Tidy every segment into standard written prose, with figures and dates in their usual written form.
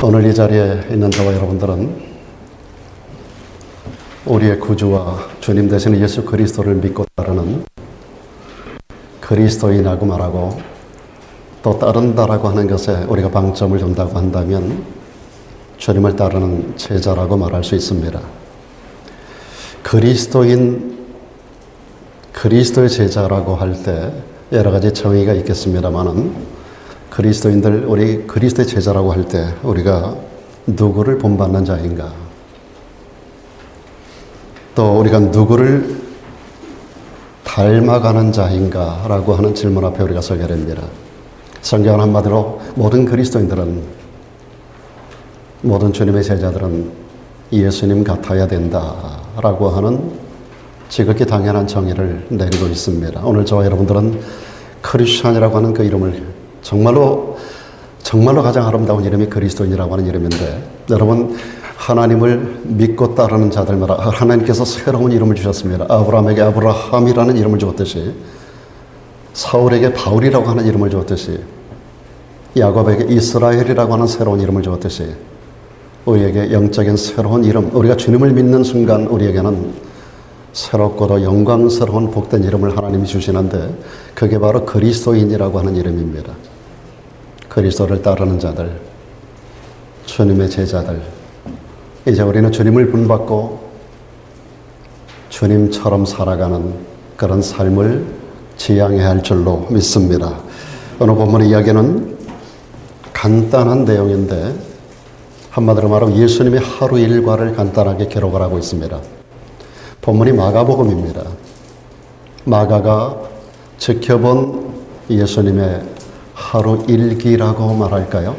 오늘 이 자리에 있는 저와 여러분들은 우리의 구주와 주님 되시는 예수 그리스도를 믿고 따르는 그리스도인이라고 말하고 또 따른다라고 하는 것에 우리가 방점을 둔다고 한다면 주님을 따르는 제자라고 말할 수 있습니다. 그리스도의 제자라고 할 때 여러 가지 정의가 있겠습니다만은 그리스도인들, 우리 그리스도의 제자라고 할 때 우리가 누구를 본받는 자인가? 또 우리가 누구를 닮아가는 자인가? 라고 하는 질문 앞에 우리가 서게 됩니다. 성경은 한마디로 모든 그리스도인들은, 모든 주님의 제자들은 예수님 같아야 된다 라고 하는 지극히 당연한 정의를 내리고 있습니다. 오늘 저와 여러분들은 크리스찬이라고 하는 그 이름을 정말로 가장 아름다운 이름이 그리스도인이라고 하는 이름인데, 여러분 하나님을 믿고 따르는 자들마다 하나님께서 새로운 이름을 주셨습니다. 아브라함에게 아브라함이라는 이름을 주었듯이, 사울에게 바울이라고 하는 이름을 주었듯이, 야곱에게 이스라엘이라고 하는 새로운 이름을 주었듯이 우리에게 영적인 새로운 이름, 우리가 주님을 믿는 순간 우리에게는 새롭고도 영광스러운 복된 이름을 하나님이 주시는데, 그게 바로 그리스도인이라고 하는 이름입니다. 그리스도를 따르는 자들, 주님의 제자들, 이제 우리는 주님을 본받고 주님처럼 살아가는 그런 삶을 지향해야 할 줄로 믿습니다. 오늘 본문의 이야기는 간단한 내용인데, 한마디로 말하면 예수님의 하루 일과를 간단하게 기록을 하고 있습니다. 본문이 마가복음입니다. 마가가 지켜본 예수님의 하루 일기라고 말할까요?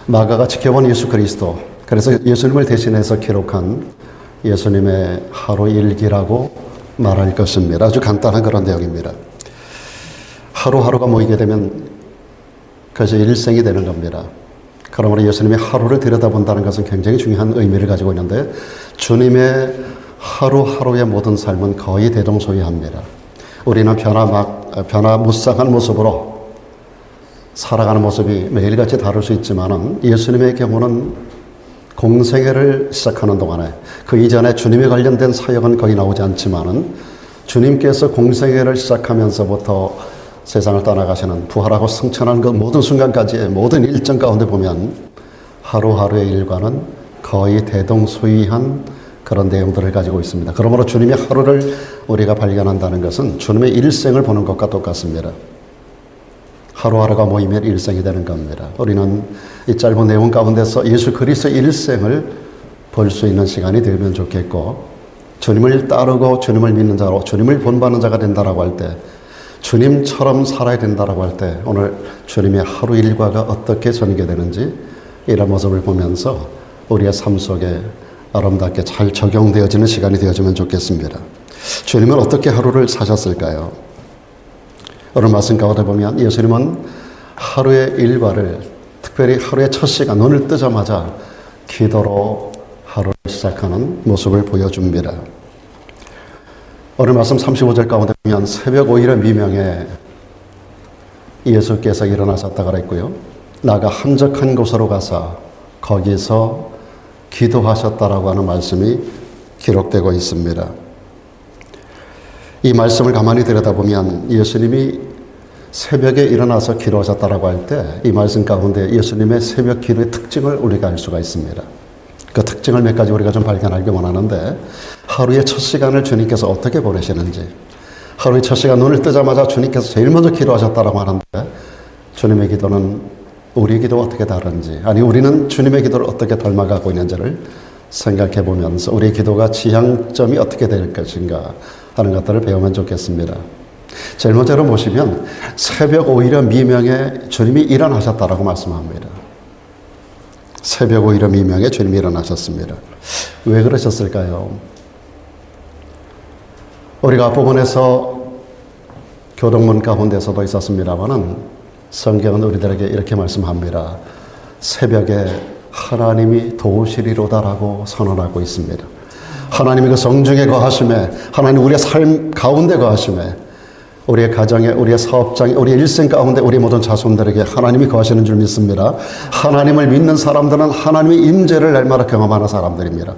마가가 지켜본 예수 그리스도, 그래서 예수님을 대신해서 기록한 예수님의 하루 일기라고 말할 것입니다. 아주 간단한 그런 내용입니다. 하루하루가 모이게 되면 그것이 일생이 되는 겁니다. 그러므로 예수님의 하루를 들여다본다는 것은 굉장히 중요한 의미를 가지고 있는데, 주님의 하루하루의 모든 삶은 거의 대동소이합니다. 우리는 변화무쌍한 모습으로 살아가는 모습이 매일같이 다를 수 있지만은, 예수님의 경우는 공생애를 시작하는 동안에, 그 이전에 주님에 관련된 사역은 거의 나오지 않지만은, 주님께서 공생애를 시작하면서부터 세상을 떠나가시는, 부활하고 승천하는 그 모든 순간까지의 모든 일정 가운데 보면 하루하루의 일과는 거의 대동소이한 그런 내용들을 가지고 있습니다. 그러므로 주님의 하루를 우리가 발견한다는 것은 주님의 일생을 보는 것과 똑같습니다. 하루하루가 모이면 일생이 되는 겁니다. 우리는 이 짧은 내용 가운데서 예수 그리스도의 일생을 볼 수 있는 시간이 되면 좋겠고, 주님을 따르고 주님을 믿는 자로, 주님을 본받는 자가 된다라고 할 때, 주님처럼 살아야 된다라고 할 때, 오늘 주님의 하루 일과가 어떻게 전개되는지 이런 모습을 보면서 우리의 삶 속에 아름답게 잘 적용되어지는 시간이 되어지면 좋겠습니다. 주님은 어떻게 하루를 사셨을까요? 오늘 말씀 가운데 보면 예수님은 하루의 일과를, 특별히 하루의 첫 시간, 눈을 뜨자마자 기도로 하루를 시작하는 모습을 보여줍니다. 오늘 말씀 35절 가운데 보면 새벽 5일의 미명에 예수께서 일어나셨다고 그랬고요. 나가 한적한 곳으로 가서 거기서 기도하셨다라고 하는 말씀이 기록되고 있습니다. 이 말씀을 가만히 들여다보면 예수님이 새벽에 일어나서 기도하셨다라고 할 때, 이 말씀 가운데 예수님의 새벽 기도의 특징을 우리가 알 수가 있습니다. 그 특징을 몇 가지 우리가 좀 발견하기 원하는데, 하루의 첫 시간을 주님께서 어떻게 보내시는지, 하루의 첫 시간 눈을 뜨자마자 주님께서 제일 먼저 기도하셨다라고 하는데, 주님의 기도는 우리 기도와 어떻게 다른지, 아니 우리는 주님의 기도를 어떻게 닮아가고 있는지를 생각해 보면서 우리의 기도가 지향점이 어떻게 될 것인가 하는 것들을 배우면 좋겠습니다. 제일 먼저로 보시면 새벽 5일의 미명에 주님이 일어나셨다라고 말씀합니다. 새벽 5일의 미명에 주님이 일어나셨습니다. 왜 그러셨을까요? 우리가 앞부분에서 교동문 가운데서도 있었습니다만은, 성경은 우리들에게 이렇게 말씀합니다. 새벽에 하나님이 도우시리로다라고 선언하고 있습니다. 하나님이 그 성중에 거하심에, 하나님 우리의 삶 가운데 거하심에, 우리의 가정에, 우리의 사업장에, 우리의 일생 가운데 우리 모든 자손들에게 하나님이 거하시는 줄 믿습니다. 하나님을 믿는 사람들은 하나님의 임재를 날마다 경험하는 사람들입니다.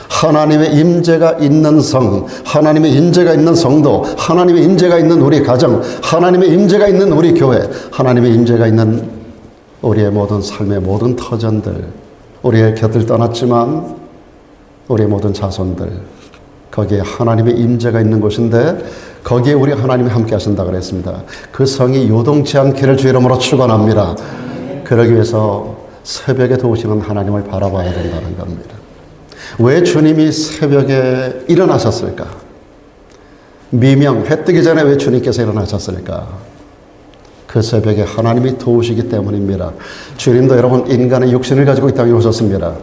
하나님의 임재가 있는 성, 하나님의 임재가 있는 성도, 하나님의 임재가 있는 우리 가정, 하나님의 임재가 있는 우리 교회, 하나님의 임재가 있는 우리의 모든 삶의 모든 터전들, 우리의 곁을 떠났지만 우리의 모든 자손들, 거기에 하나님의 임재가 있는 곳인데 거기에 우리 하나님이 함께 하신다고 그랬습니다. 그 성이 요동치 않기를 주 이름으로 축원합니다. 그러기 위해서 새벽에 도우시는 하나님을 바라봐야 된다는 겁니다. 왜 주님이 새벽에 일어나셨을까? 미명, 해 뜨기 전에 왜 주님께서 일어나셨을까? 그 새벽에 하나님이 도우시기 때문입니다. 주님도 여러분 인간의 육신을 가지고 이 땅에 오셨습니다.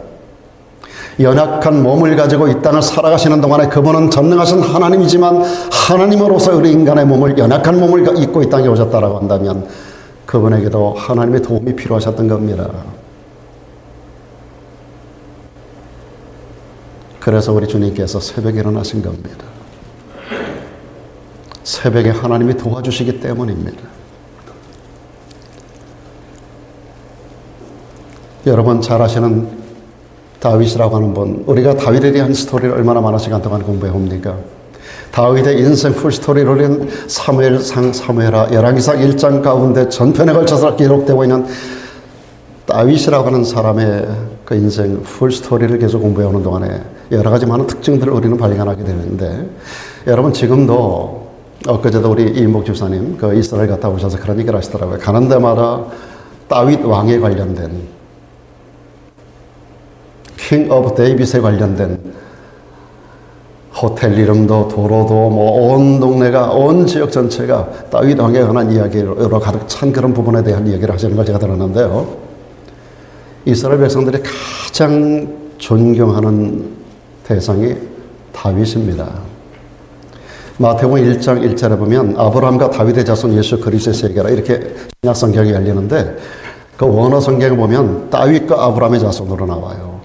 연약한 몸을 가지고 이 땅을 살아가시는 동안에 그분은 전능하신 하나님이지만 하나님으로서 우리 인간의 몸을, 연약한 몸을 입고 이 땅에 오셨다라고 한다면 그분에게도 하나님의 도움이 필요하셨던 겁니다. 그래서 우리 주님께서 새벽에 일어나신 겁니다. 새벽에 하나님이 도와주시기 때문입니다. 여러분 잘 아시는 다윗이라고 하는 분, 우리가 다윗에 대한 스토리를 얼마나 많은 시간 동안 공부해옵니까? 다윗의 인생 풀스토리로는 사무엘상, 사무엘하, 열왕기상 1장 가운데 전편에 걸쳐서 기록되고 있는 다윗이라고 하는 사람의 그 인생 풀스토리를 계속 공부해오는 동안에 여러 가지 많은 특징들을 우리는 발견하게 되는데, 여러분 지금도 엊그제도 우리 이인복 집사님 그 이스라엘 갔다 오셔서 그런 얘기를 하시더라고요. 가는 데마다 다윗 왕에 관련된, 킹 오브 데이빗에 관련된 호텔 이름도 도로도 뭐 온 동네가, 온 지역 전체가 다윗 왕에 관한 이야기로 가득 찬 그런 부분에 대한 이야기를 하시는 걸 제가 들었는데요. 이스라엘 백성들이 가장 존경하는 대상이 다윗입니다. 마태복음 1장 1절에 보면 아브라함과 다윗의 자손 예수 그리스도의 세계라 이렇게 신약 성경이 열리는데, 그 원어 성경에 보면 다윗과 아브라함의 자손으로 나와요.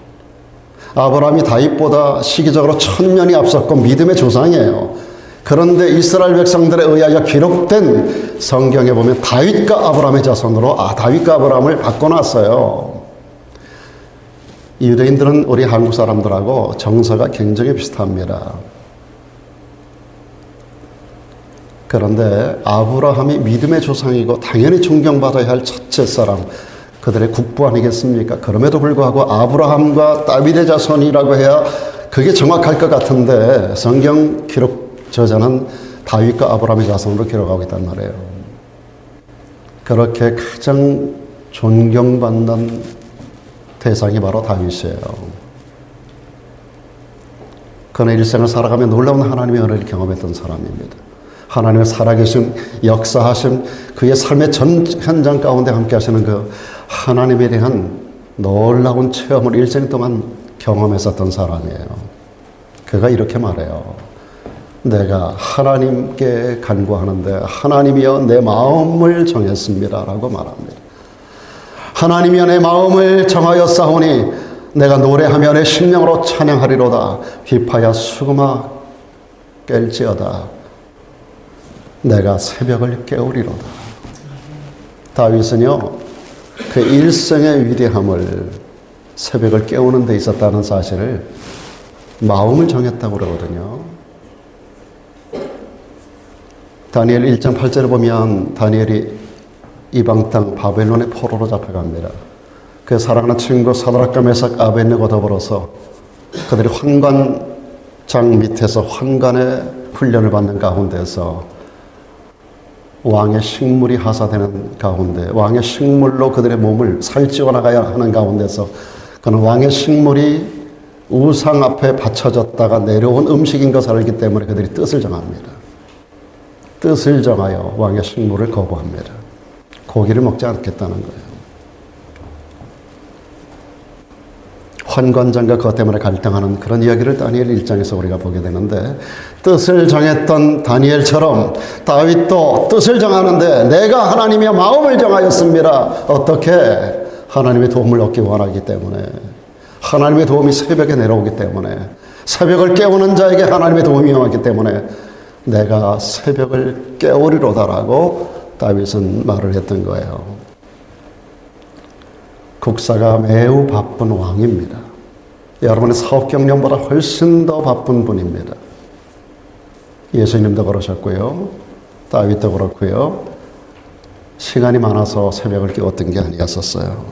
아브라함이 다윗보다 시기적으로 1000년이 앞섰고 믿음의 조상이에요. 그런데 이스라엘 백성들에 의하여 기록된 성경에 보면 다윗과 아브라함의 자손으로 다윗과 아브라함을 바꿔놨어요. 유대인들은 우리 한국 사람들하고 정서가 굉장히 비슷합니다. 그런데 아브라함이 믿음의 조상이고 당연히 존경받아야 할 첫째 사람, 그들의 국부 아니겠습니까? 그럼에도 불구하고 아브라함과 다윗의 자손이라고 해야 그게 정확할 것 같은데 성경 기록 저자는 다윗과 아브라함의 자손으로 기록하고 있단 말이에요. 그렇게 가장 존경받는 대상이 바로 다윗이에요. 그는 일생을 살아가며 놀라운 하나님의 은혜를 경험했던 사람입니다. 하나님의 살아계신 역사하심, 그의 삶의 전 현장 가운데 함께 하시는 그 하나님에 대한 놀라운 체험을 일생 동안 경험했었던 사람이에요. 그가 이렇게 말해요. 내가 하나님께 간구하는데 하나님이여 내 마음을 정했습니다 라고 말합니다. 하나님이여 내 마음을 정하였사오니 내가 노래하며 내 심령으로 찬양하리로다. 휘파야 수금아 깰지어다. 내가 새벽을 깨우리로다. 다윗은요, 그 일생의 위대함을 새벽을 깨우는 데 있었다는 사실을 마음을 정했다고 그러거든요. 다니엘 1장 8절을 보면 다니엘이 이방 땅 바벨론의 포로로 잡혀갑니다. 그 사랑하는 친구 사드락과 메삭 아벳네고 더불어서 그들이 환관장 밑에서 환관의 훈련을 받는 가운데서 왕의 식물이 하사되는 가운데, 왕의 식물로 그들의 몸을 살찌워 나가야 하는 가운데서 그는 왕의 식물이 우상 앞에 받쳐졌다가 내려온 음식인 것을 알기 때문에 그들이 뜻을 정합니다. 뜻을 정하여 왕의 식물을 거부합니다. 고기를 먹지 않겠다는 거예요. 환관장과 그것 때문에 갈등하는 그런 이야기를 다니엘 1장에서 우리가 보게 되는데, 뜻을 정했던 다니엘처럼 다윗도 뜻을 정하는데 내가 하나님의 마음을 정하였습니다. 어떻게? 하나님의 도움을 얻기 원하기 때문에, 하나님의 도움이 새벽에 내려오기 때문에, 새벽을 깨우는 자에게 하나님의 도움이 임하기 때문에 내가 새벽을 깨우리로다라고 다윗은 말을 했던 거예요. 국사가 매우 바쁜 왕입니다. 여러분의 사업 경력보다 훨씬 더 바쁜 분입니다. 예수님도 그러셨고요. 다윗도 그렇고요. 시간이 많아서 새벽을 깨웠던 게 아니었었어요.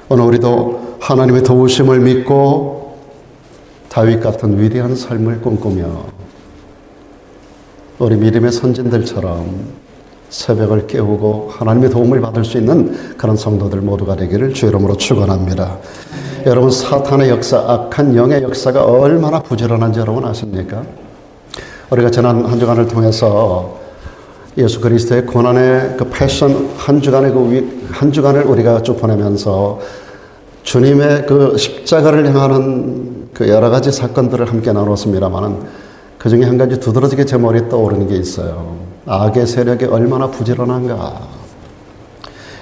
오늘 우리도 하나님의 도우심을 믿고 다윗 같은 위대한 삶을 꿈꾸며 우리 믿음의 선진들처럼 새벽을 깨우고 하나님의 도움을 받을 수 있는 그런 성도들 모두가 되기를 주의 이름으로 축원합니다. 여러분, 사탄의 역사, 악한 영의 역사가 얼마나 부지런한지 여러분 아십니까? 우리가 지난 한 주간을 통해서 예수 그리스도의 고난의 그 패션 한 주간을 우리가 쭉 보내면서 주님의 그 십자가를 향하는 그 여러 가지 사건들을 함께 나눴습니다만은 그 중에 한 가지 두드러지게 제 머리에 떠오르는 게 있어요. 악의 세력이 얼마나 부지런한가.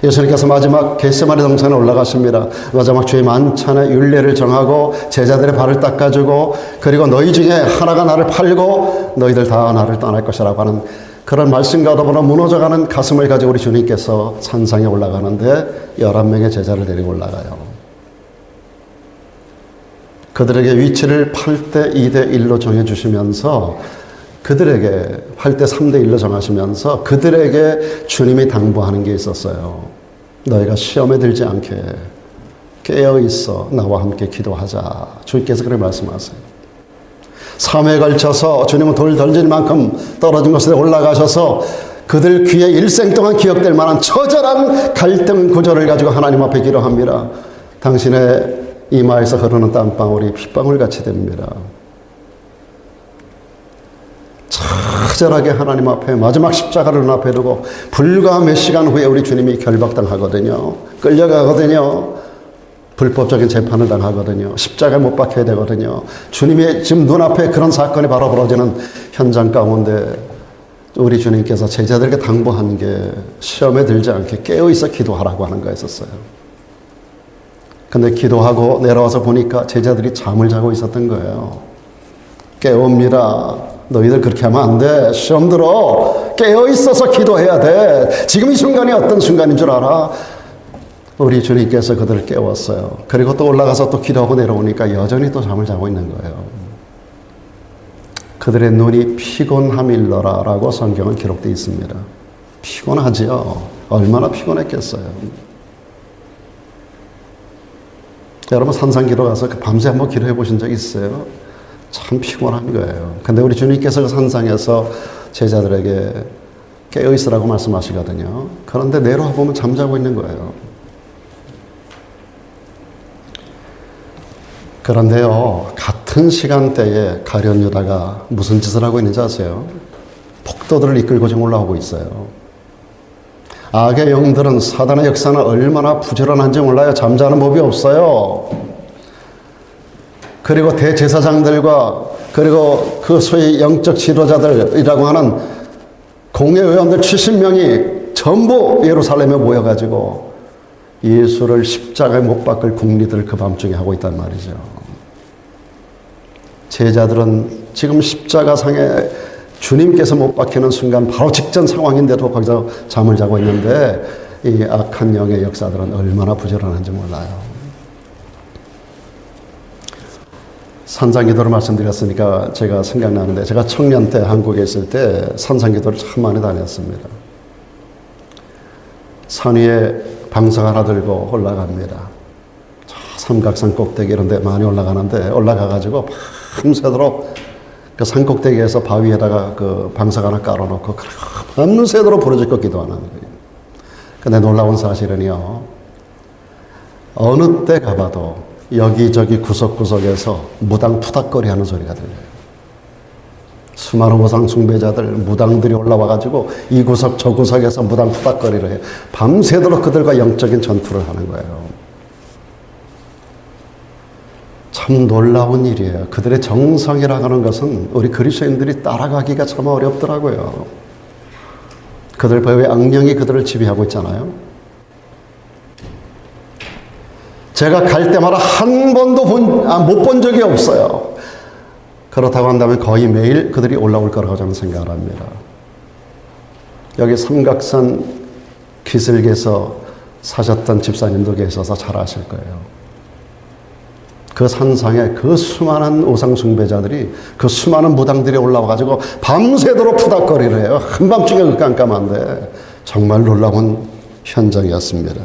예수님께서 마지막 겟세마네 동산에 올라가십니다. 마지막 주의 만찬의 율례를 정하고 제자들의 발을 닦아주고 그리고 너희 중에 하나가 나를 팔고 너희들 다 나를 떠날 것이라고 하는 그런 말씀과 더불어 무너져가는 가슴을 가지고 우리 주님께서 산상에 올라가는데 11명의 제자를 데리고 올라가요. 그들에게 위치를 8대 2대 1로 정해주시면서 그들에게 8대 3대 1로 정하시면서 그들에게 주님이 당부하는 게 있었어요. 너희가 시험에 들지 않게 깨어있어 나와 함께 기도하자. 주님께서 그렇게 말씀하세요. 3회에 걸쳐서 주님은 돌 던질 만큼 떨어진 곳에 올라가셔서 그들 귀에 일생 동안 기억될 만한 처절한 갈등 구조를 가지고 하나님 앞에 기도합니다. 당신의 이마에서 흐르는 땀방울이 핏방울같이 됩니다. 처절하게 하나님 앞에 마지막 십자가를 눈앞에 두고 불과 몇 시간 후에 우리 주님이 결박당하거든요. 끌려가거든요. 불법적인 재판을 당하거든요. 십자가에 못 박혀야 되거든요. 주님의 지금 눈앞에 그런 사건이 바로 벌어지는 현장 가운데 우리 주님께서 제자들에게 당부한 게 시험에 들지 않게 깨어있어 기도하라고 하는 거였었어요. 근데 기도하고 내려와서 보니까 제자들이 잠을 자고 있었던 거예요. 깨웁니다. 너희들 그렇게 하면 안 돼. 시험 들어. 깨어있어서 기도해야 돼. 지금 이 순간이 어떤 순간인 줄 알아? 우리 주님께서 그들을 깨웠어요. 그리고 또 올라가서 또 기도하고 내려오니까 여전히 또 잠을 자고 있는 거예요. 그들의 눈이 피곤함일러라 라고 성경은 기록되어 있습니다. 피곤하지요. 얼마나 피곤했겠어요. 여러분 산상기도 가서 밤새 한번 기도해 보신 적 있어요? 참 피곤한 거예요. 근데 우리 주님께서 그 산상에서 제자들에게 깨어있으라고 말씀하시거든요. 그런데 내려와 보면 잠자고 있는 거예요. 그런데요, 같은 시간대에 가룟 유다가 무슨 짓을 하고 있는지 아세요? 폭도들을 이끌고 지금 올라오고 있어요. 악의 영들은 사단의 역사는 얼마나 부지런한지 몰라요. 잠자는 법이 없어요. 그리고 대제사장들과 그리고 그 소위 영적 지도자들이라고 하는 공회의원들 70명이 전부 예루살렘에 모여가지고 예수를 십자가에 못 박을 궁리들을 그 밤중에 하고 있단 말이죠. 제자들은 지금 십자가상에 주님께서 못 박히는 순간 바로 직전 상황인데도 거기서 잠을 자고 있는데 이 악한 영의 역사들은 얼마나 부지런한지 몰라요. 산상기도를 말씀드렸으니까 제가 생각나는데 제가 청년 때 한국에 있을 때 산상기도를 참 많이 다녔습니다. 산 위에 방석 하나 들고 올라갑니다. 저 삼각산 꼭대기 이런 데 많이 올라가는데 올라가가지고 밤새도록 그 산꼭대기에서 바위에다가 그 방석 하나 깔아놓고 밤새도록 부르짖고 기도하는 거예요. 근데 놀라운 사실은요, 어느 때 가봐도 여기저기 구석구석에서 무당 푸닥거리 하는 소리가 들려요. 수많은 우상 숭배자들, 무당들이 올라와가지고 이 구석 저 구석에서 무당 푸닥거리를 해요. 밤새도록 그들과 영적인 전투를 하는 거예요. 참 놀라운 일이에요. 그들의 정성이라고 하는 것은 우리 그리스도인들이 따라가기가 참 어렵더라고요. 그들 배후에 악령이 그들을 지배하고 있잖아요. 제가 갈 때마다 한 번도 못 본 적이 없어요. 그렇다고 한다면 거의 매일 그들이 올라올 거라고 저는 생각을 합니다. 여기 삼각산 기슭에서 사셨던 집사님도 계셔서 잘 아실 거예요. 그 산상에 그 수많은 우상 숭배자들이 그 수많은 무당들이 올라와가지고 밤새도록 푸닥거리를 해요. 한밤중에 그 깜깜한데 정말 놀라운 현장이었습니다.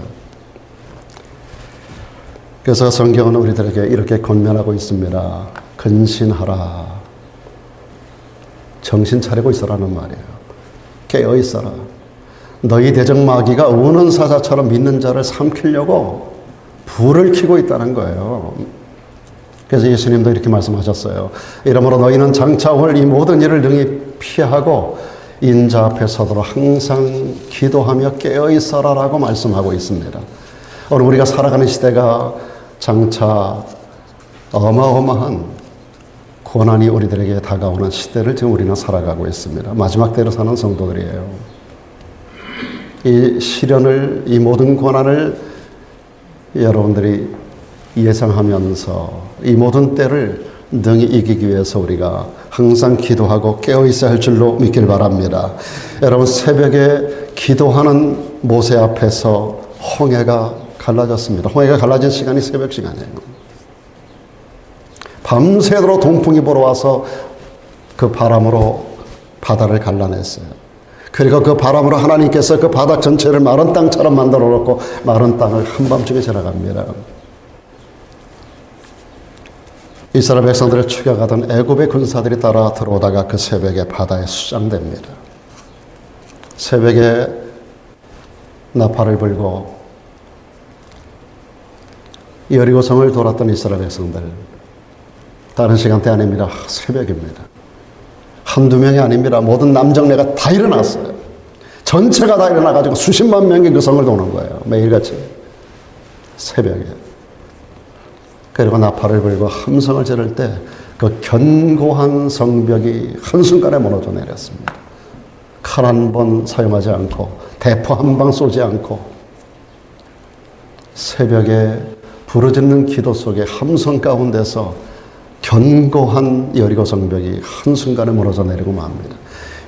그래서 성경은 우리들에게 이렇게 권면하고 있습니다. 근신하라. 정신 차리고 있으라는 말이에요. 깨어 있어라. 너희 대적 마귀가 우는 사자처럼 믿는 자를 삼키려고 불을 켜고 있다는 거예요. 그래서 예수님도 이렇게 말씀하셨어요. 이러므로 너희는 장차 올 이 모든 일을 능히 피하고 인자 앞에 서도록 항상 기도하며 깨어 있어라라고 말씀하고 있습니다. 오늘 우리가 살아가는 시대가 장차 어마어마한 고난이 우리들에게 다가오는 시대를 지금 우리는 살아가고 있습니다. 마지막 때로 사는 성도들이에요. 이 시련을, 이 모든 고난을 여러분들이 예상하면서 이 모든 때를 능히 이기기 위해서 우리가 항상 기도하고 깨어 있어야 할 줄로 믿길 바랍니다. 여러분, 새벽에 기도하는 모세 앞에서 홍해가 갈라졌습니다. 홍해가 갈라진 시간이 새벽 시간이에요. 밤새도록 동풍이 불어와서 그 바람으로 바다를 갈라냈어요. 그리고 그 바람으로 하나님께서 그 바다 전체를 마른 땅처럼 만들어 놓고 마른 땅을 한밤중에 지나갑니다. 이스라엘 백성들을 추격하던 애굽의 군사들이 따라 들어오다가 그 새벽에 바다에 수장됩니다. 새벽에 나팔을 불고 여리고성을 돌았던 이스라엘 백성들, 다른 시간대 아닙니다. 새벽입니다. 한두 명이 아닙니다. 모든 남정네가 다 일어났어요. 전체가 다 일어나가지고 수십만 명이 그 성을 도는 거예요. 매일같이 새벽에. 그리고 나팔을 불고 함성을 지를 때 그 견고한 성벽이 한순간에 무너져 내렸습니다. 칼 한 번 사용하지 않고 대포 한 방 쏘지 않고 새벽에 부르짖는 기도 속에 함성 가운데서 견고한 여리고 성벽이 한순간에 무너져 내리고 맙니다.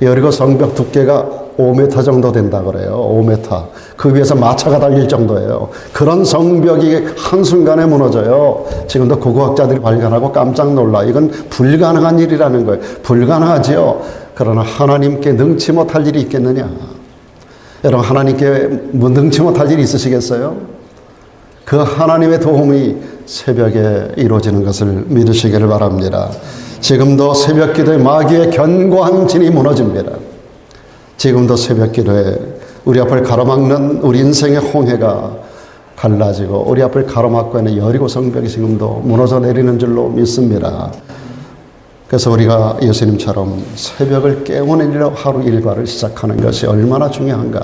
여리고 성벽 두께가 5m 정도 된다 그래요. 5m. 그 위에서 마차가 달릴 정도예요. 그런 성벽이 한순간에 무너져요. 지금도 고고학자들이 발견하고 깜짝 놀라. 이건 불가능한 일이라는 거예요. 불가능하지요. 그러나 하나님께 능치 못할 일이 있겠느냐. 여러분, 하나님께 능치 못할 일이 있으시겠어요? 그 하나님의 도움이 새벽에 이루어지는 것을 믿으시기를 바랍니다. 지금도 새벽 기도에 마귀의 견고한 진이 무너집니다. 지금도 새벽 기도에 우리 앞을 가로막는 우리 인생의 홍해가 갈라지고 우리 앞을 가로막고 있는 여리고 성벽이 지금도 무너져 내리는 줄로 믿습니다. 그래서 우리가 예수님처럼 새벽을 깨우는 일로 하루 일과를 시작하는 것이 얼마나 중요한가.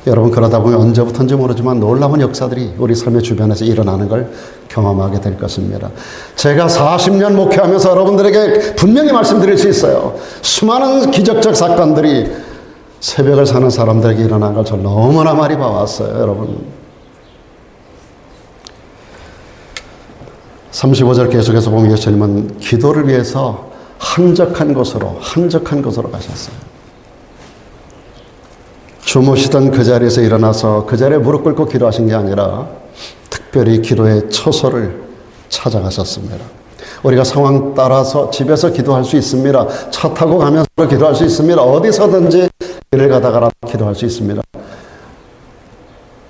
여러분, 그러다 보면 언제부터인지 모르지만 놀라운 역사들이 우리 삶의 주변에서 일어나는 걸 경험하게 될 것입니다. 제가 40년 목회하면서 여러분들에게 분명히 말씀드릴 수 있어요. 수많은 기적적 사건들이 새벽을 사는 사람들에게 일어난 걸 저 너무나 많이 봐왔어요. 여러분, 35절 계속해서 보면 예수님은 기도를 위해서 한적한 곳으로 가셨어요. 주무시던 그 자리에서 일어나서 그 자리에 무릎 꿇고 기도하신 게 아니라 특별히 기도의 처소를 찾아가셨습니다. 우리가 상황 따라서 집에서 기도할 수 있습니다. 차 타고 가면서 기도할 수 있습니다. 어디서든지 길을 가다가 기도할 수 있습니다.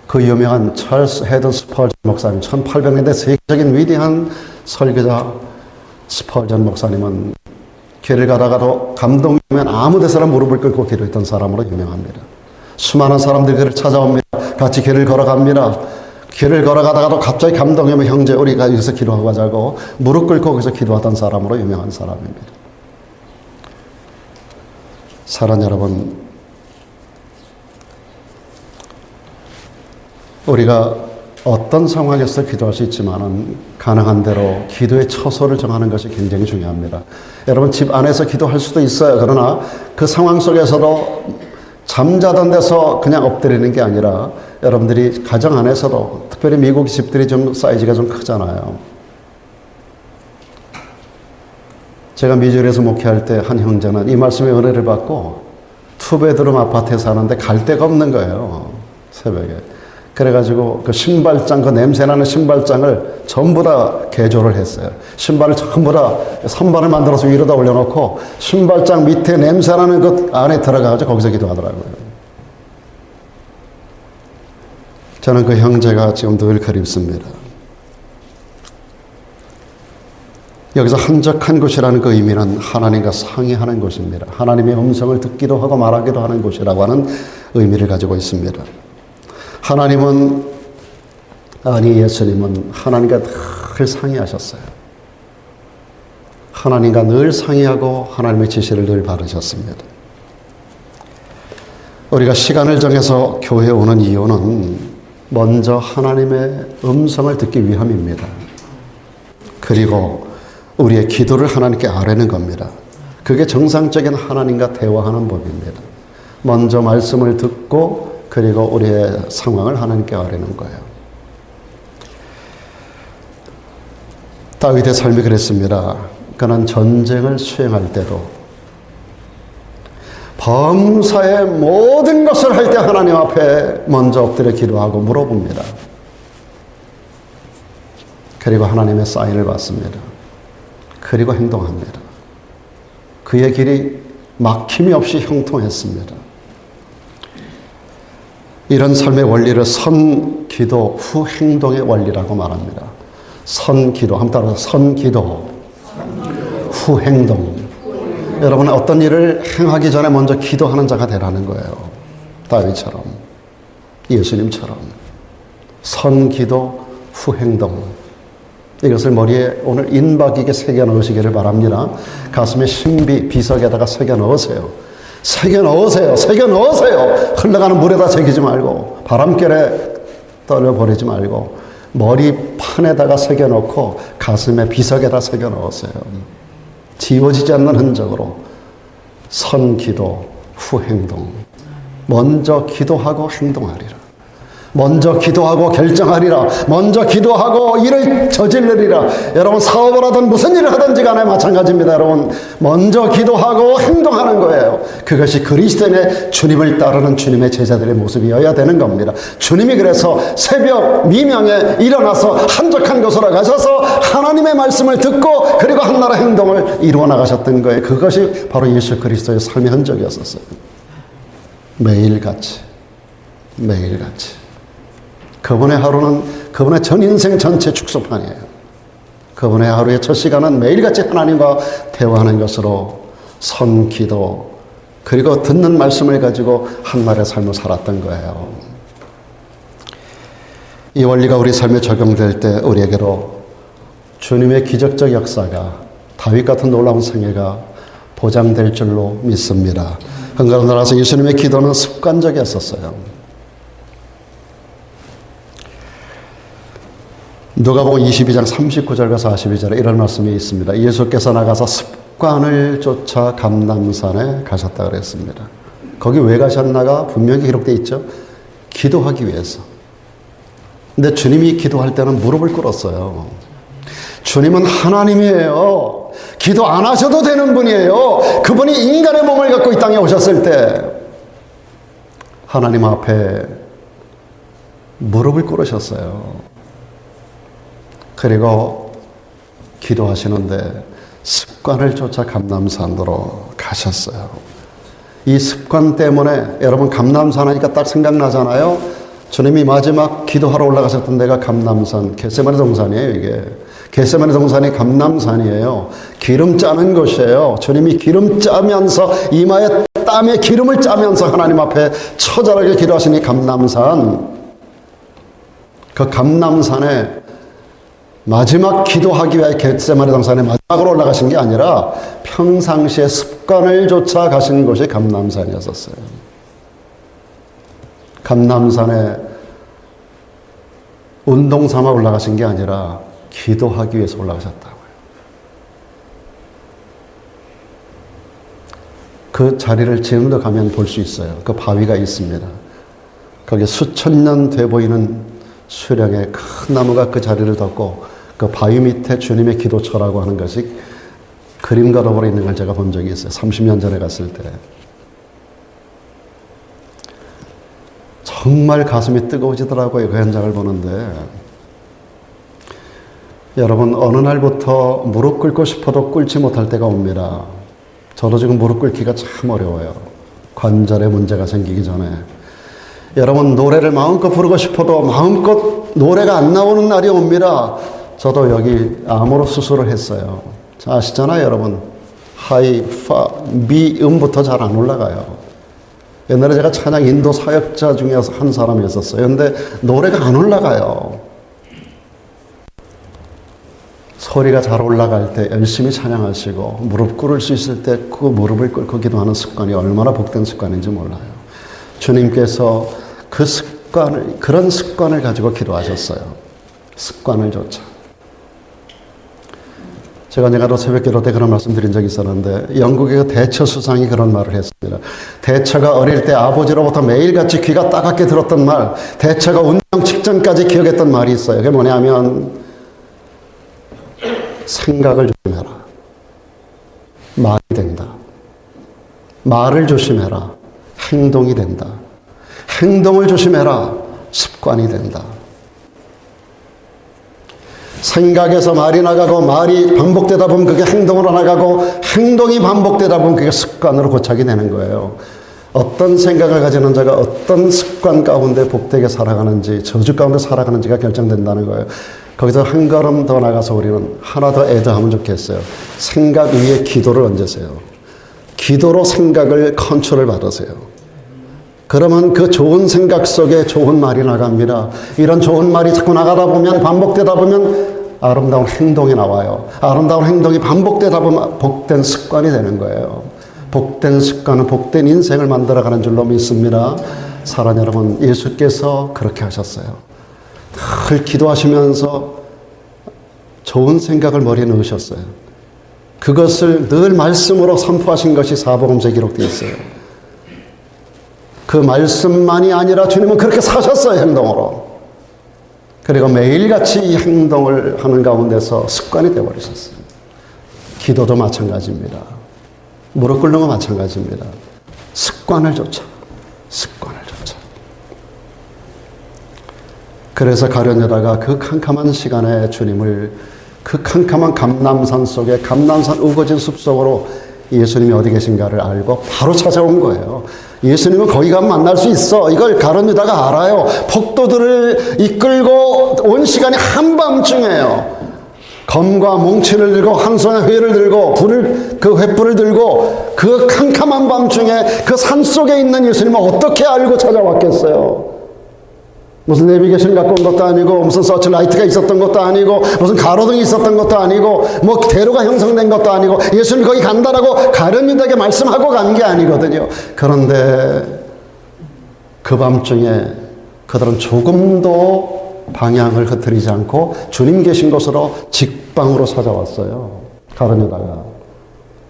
그 유명한 찰스 헤든 스펄전 목사님, 1800년대 세계적인 위대한 설교자 스펄전 목사님은 길을 가다가도 감동이 오면 아무 데서나 무릎을 꿇고 기도했던 사람으로 유명합니다. 수많은 사람들이 그를 찾아옵니다. 같이 길을 걸어갑니다. 길을 걸어가다가도 갑자기 감동이 오면 형제 우리가 여기서 기도하고 가자고 무릎 꿇고 거기서 기도하던 사람으로 유명한 사람입니다. 사랑 여러분, 우리가 어떤 상황에서 기도할 수 있지만은 가능한 대로 기도의 처소를 정하는 것이 굉장히 중요합니다. 여러분, 집 안에서 기도할 수도 있어요. 그러나 그 상황 속에서도 잠자던 데서 그냥 엎드리는 게 아니라 여러분들이 가정 안에서도, 특별히 미국 집들이 좀 사이즈가 좀 크잖아요. 제가 미주리에서 목회할 때 한 형제는 이 말씀의 은혜를 받고 투베드룸 아파트에 사는데 갈 데가 없는 거예요. 새벽에. 그래가지고 그 신발장, 그 냄새나는 신발장을 전부 다 개조를 했어요. 신발을 전부 다 선반을 만들어서 위로다 올려놓고 신발장 밑에 냄새나는 그 안에 들어가가지고 거기서 기도하더라고요. 저는 그 형제가 지금 늘 그립습니다. 여기서 한적한 곳이라는 그 의미는 하나님과 상의하는 곳입니다. 하나님의 음성을 듣기도 하고 말하기도 하는 곳이라고 하는 의미를 가지고 있습니다. 하나님은, 아니 예수님은 하나님과 늘 상의하셨어요. 하나님과 늘 상의하고 하나님의 지시를 늘 받으셨습니다. 우리가 시간을 정해서 교회에 오는 이유는 먼저 하나님의 음성을 듣기 위함입니다. 그리고 우리의 기도를 하나님께 아뢰는 겁니다. 그게 정상적인 하나님과 대화하는 법입니다. 먼저 말씀을 듣고 그리고 우리의 상황을 하나님께 아뢰는 거예요. 다윗의 삶이 그랬습니다. 그는 전쟁을 수행할 때도 범사의 모든 것을 할 때 하나님 앞에 먼저 엎드려 기도하고 물어봅니다. 그리고 하나님의 사인을 받습니다. 그리고 행동합니다. 그의 길이 막힘이 없이 형통했습니다. 이런 삶의 원리를 선기도 후 행동의 원리라고 말합니다. 선기도, 한번 따라서 선기도 후 행동. 여러분 어떤 일을 행하기 전에 먼저 기도하는 자가 되라는 거예요. 다윗처럼, 예수님처럼. 선기도 후 행동. 이것을 머리에 오늘 인박이게 새겨 넣으시기를 바랍니다. 가슴에 신비, 비석에다가 새겨 넣으세요. 새겨 넣으세요. 새겨 넣으세요. 흘러가는 물에다 새기지 말고 바람결에 떨어버리지 말고 머리판에다가 새겨 넣고 가슴에 비석에다 새겨 넣으세요. 지워지지 않는 흔적으로 선기도 후 행동. 먼저 기도하고 행동하리라. 먼저 기도하고 결정하리라. 먼저 기도하고 일을 저지르리라. 여러분 사업을 하든 무슨 일을 하든지 간에 마찬가지입니다. 여러분 먼저 기도하고 행동하는 거예요. 그것이 그리스도인의 주님을 따르는 주님의 제자들의 모습이어야 되는 겁니다. 주님이 그래서 새벽 미명에 일어나서 한적한 곳으로 가셔서 하나님의 말씀을 듣고 그리고 한나라 행동을 이루어 나가셨던 거예요. 그것이 바로 예수 그리스도의 삶의 흔적이었었어요. 매일같이 그분의 하루는 그분의 전 인생 전체 축소판이에요. 그분의 하루의 첫 시간은 매일같이 하나님과 대화하는 것으로 선기도 그리고 듣는 말씀을 가지고 한날의 삶을 살았던 거예요. 이 원리가 우리 삶에 적용될 때 우리에게로 주님의 기적적 역사가 다윗 같은 놀라운 생애가 보장될 줄로 믿습니다. 한가로 나라서 예수님의 기도는 습관적이었었어요. 누가복음 22장 39절과 42절에 이런 말씀이 있습니다. 예수께서 나가서 습관을 쫓아 감람산에 가셨다 그랬습니다. 거기 왜 가셨나가 분명히 기록되어 있죠. 기도하기 위해서. 근데 주님이 기도할 때는 무릎을 꿇었어요. 주님은 하나님이에요. 기도 안 하셔도 되는 분이에요. 그분이 인간의 몸을 갖고 이 땅에 오셨을 때 하나님 앞에 무릎을 꿇으셨어요. 그리고 기도하시는데 습관을 쫓아 감람산으로 가셨어요. 이 습관 때문에 여러분 감람산 하니까 딱 생각나잖아요. 주님이 마지막 기도하러 올라가셨던 데가 감람산, 겟세마네 동산이에요. 이게 겟세마네 동산이 감람산이에요. 기름 짜는 곳이에요. 주님이 기름 짜면서 이마에 땀에 기름을 짜면서 하나님 앞에 처절하게 기도하시니 감람산. 그 감람산에 마지막 기도하기 위해 겟세마네 동산에 마지막으로 올라가신 게 아니라 평상시에 습관을 쫓아 가신 곳이 감람산이었어요. 감람산에 운동 삼아 올라가신 게 아니라 기도하기 위해서 올라가셨다고요. 그 자리를 지금도 가면 볼 수 있어요. 그 바위가 있습니다. 거기에 수천 년 돼 보이는 수령의 큰 나무가 그 자리를 덮고 그 바위 밑에 주님의 기도처라고 하는 것이 그림 걸어버리는 걸 제가 본 적이 있어요. 30년 전에 갔을 때. 정말 가슴이 뜨거워지더라고요. 그 현장을 보는데. 여러분, 어느 날부터 무릎 꿇고 싶어도 꿇지 못할 때가 옵니다. 저도 지금 무릎 꿇기가 참 어려워요. 관절에 문제가 생기기 전에. 여러분, 노래를 마음껏 부르고 싶어도 마음껏 노래가 안 나오는 날이 옵니다. 저도 여기 암으로 수술을 했어요. 아시잖아요, 여러분. 하이, 파, 미 음부터 잘 안 올라가요. 옛날에 제가 찬양 인도 사역자 중에서 한 사람이었어요. 근데 노래가 안 올라가요. 소리가 잘 올라갈 때 열심히 찬양하시고 무릎 꿇을 수 있을 때 그 무릎을 꿇고 기도하는 습관이 얼마나 복된 습관인지 몰라요. 주님께서 그 습관을, 그런 습관을 가지고 기도하셨어요. 습관을 조차. 제가 새벽 기도 때 그런 말씀 드린 적이 있었는데, 영국의 그 대처 수상이 그런 말을 했습니다. 대처가 어릴 때 아버지로부터 매일같이 귀가 따갑게 들었던 말, 대처가 운명 직전까지 기억했던 말이 있어요. 그게 뭐냐면, 생각을 조심해라. 말이 된다. 말을 조심해라. 행동이 된다. 행동을 조심해라. 습관이 된다. 생각에서 말이 나가고 말이 반복되다 보면 그게 행동으로 나가고 행동이 반복되다 보면 그게 습관으로 고착이 되는 거예요. 어떤 생각을 가지는 자가 어떤 습관 가운데 복되게 살아가는지, 저주 가운데 살아가는지가 결정된다는 거예요. 거기서 한 걸음 더 나가서 우리는 하나 더 애더하면 좋겠어요. 생각 위에 기도를 얹으세요. 기도로 생각을 컨트롤 받으세요. 그러면 그 좋은 생각 속에 좋은 말이 나갑니다. 이런 좋은 말이 자꾸 나가다 보면, 반복되다 보면 아름다운 행동이 나와요. 아름다운 행동이 반복되다 보면 복된 습관이 되는 거예요. 복된 습관은 복된 인생을 만들어가는 줄로 믿습니다. 사랑하는 여러분, 예수께서 그렇게 하셨어요. 늘 기도하시면서 좋은 생각을 머리에 넣으셨어요. 그것을 늘 말씀으로 선포하신 것이 사복음서에 기록되어 있어요. 그 말씀만이 아니라 주님은 그렇게 사셨어요, 행동으로. 그리고 매일같이 이 행동을 하는 가운데서 습관이 되어버리셨어요. 기도도 마찬가지입니다. 무릎 꿇는 거 마찬가지입니다. 습관을 쫓아. 습관을 쫓아. 그래서 가룟 유다가 그 캄캄한 시간에 주님을, 그 캄캄한 감람산 속에, 감람산 우거진 숲속으로 예수님이 어디 계신가를 알고 바로 찾아온 거예요. 예수님은 거기 가면 만날 수 있어. 이걸 가룟 유다가 알아요. 폭도들을 이끌고 온 시간이 한밤중이에요. 검과 몽치를 들고 한 손에 회를 들고 그 횃불을 들고 그 캄캄한 밤중에 그 산속에 있는 예수님을 어떻게 알고 찾아왔겠어요? 무슨 내비게이션 갖고 온 것도 아니고, 무슨 서치라이트가 있었던 것도 아니고, 무슨 가로등이 있었던 것도 아니고, 뭐 대로가 형성된 것도 아니고, 예수님 거기 간다라고 가룟 유다에게 말씀하고 간 게 아니거든요. 그런데 그 밤중에 그들은 조금도 방향을 흐트리지 않고 주님 계신 곳으로 직방으로 찾아왔어요. 가룟 유다가.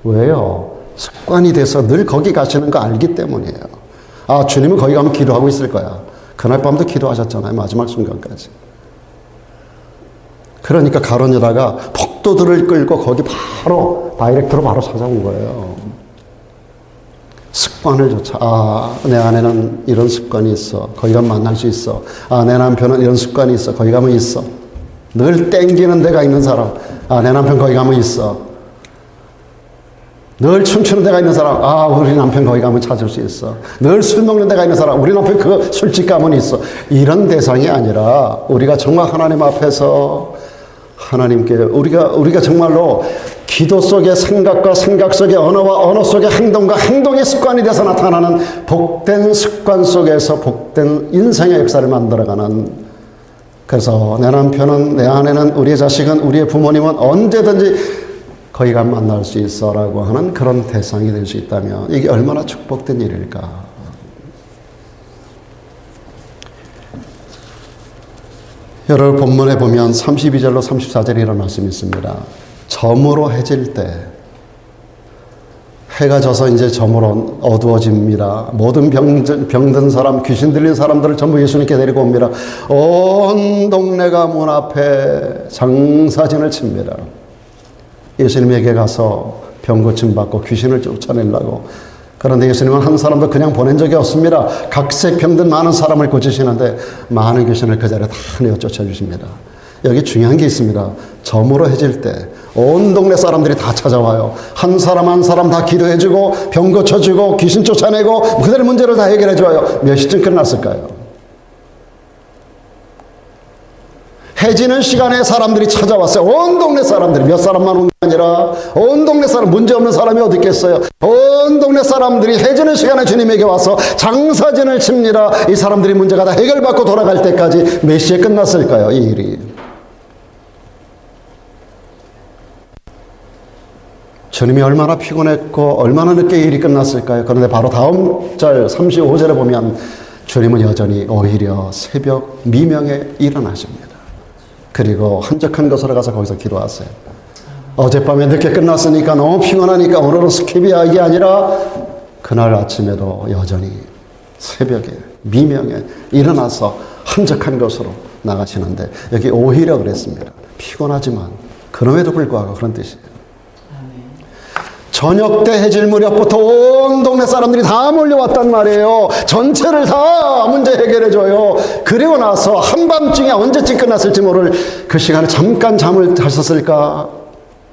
왜요? 습관이 돼서 늘 거기 가시는 거 알기 때문이에요. 아, 주님은 거기 가면 기도하고 있을 거야. 그날 밤도 기도하셨잖아요. 마지막 순간까지. 그러니까 가룟 유다가 폭도들을 끌고 거기 바로 다이렉트로 바로 찾아온 거예요. 습관을 쫓아. 아, 내 아내는 이런 습관이 있어. 거기 가면 만날 수 있어. 아, 내 남편은 이런 습관이 있어. 거기 가면 있어. 늘 땡기는 데가 있는 사람. 아, 내 남편 거기 가면 있어. 늘 춤추는 데가 있는 사람. 아, 우리 남편 거기 가면 찾을 수 있어. 늘 술 먹는 데가 있는 사람. 우리 남편 그 술집 가면 있어. 이런 대상이 아니라 우리가 정말 하나님 앞에서 하나님께 우리가 정말로 기도 속의 생각과 생각 속의 언어와 언어 속의 행동과 행동의 습관이 돼서 나타나는 복된 습관 속에서 복된 인생의 역사를 만들어가는, 그래서 내 남편은, 내 아내는, 우리의 자식은, 우리의 부모님은 언제든지 거기 가면 만날 수 있어 라고 하는 그런 대상이 될 수 있다면 이게 얼마나 축복된 일일까. 여러분, 본문에 보면 32절로 34절에 이런 말씀이 있습니다. 점으로 해질 때, 해가 져서 이제 점으로 어두워집니다. 모든 병든 사람, 귀신 들린 사람들을 전부 예수님께 데리고 옵니다. 온 동네가 문 앞에 장사진을 칩니다. 예수님에게 가서 병 고침 받고 귀신을 쫓아내려고. 그런데 예수님은 한 사람도 그냥 보낸 적이 없습니다. 각색 병든 많은 사람을 고치시는데 많은 귀신을 그 자리에 다 내어 쫓아주십니다. 여기 중요한 게 있습니다. 저물어 해질 때 온 동네 사람들이 다 찾아와요. 한 사람 한 사람 다 기도해주고 병 고쳐주고 귀신 쫓아내고 그들의 문제를 다 해결해줘요. 몇 시쯤 끝났을까요? 해지는 시간에 사람들이 찾아왔어요. 온 동네 사람들이. 몇 사람만 온 게 아니라 온 동네 사람, 문제없는 사람이 어디 있겠어요. 온 동네 사람들이 해지는 시간에 주님에게 와서 장사진을 칩니다. 이 사람들이 문제가 다 해결받고 돌아갈 때까지 몇 시에 끝났을까요, 이 일이? 주님이 얼마나 피곤했고 얼마나 늦게 일이 끝났을까요? 그런데 바로 다음 절 35절에 보면 주님은 여전히 오히려 새벽 미명에 일어나십니다. 그리고 한적한 곳으로 가서 거기서 기도하세요. 어젯밤에 늦게 끝났으니까 너무 피곤하니까 오늘은 스킵이야, 이게 아니라 그날 아침에도 여전히 새벽에 미명에 일어나서 한적한 곳으로 나가시는데 여기 오히려 그랬습니다. 피곤하지만 그럼에도 불구하고 그런 뜻이에요. 저녁 때 해질 무렵부터 온 동네 사람들이 다 몰려왔단 말이에요. 전체를 다 문제 해결해줘요. 그리고 나서 한밤중에 언제쯤 끝났을지 모를 그 시간에 잠깐 잠을 자셨을까?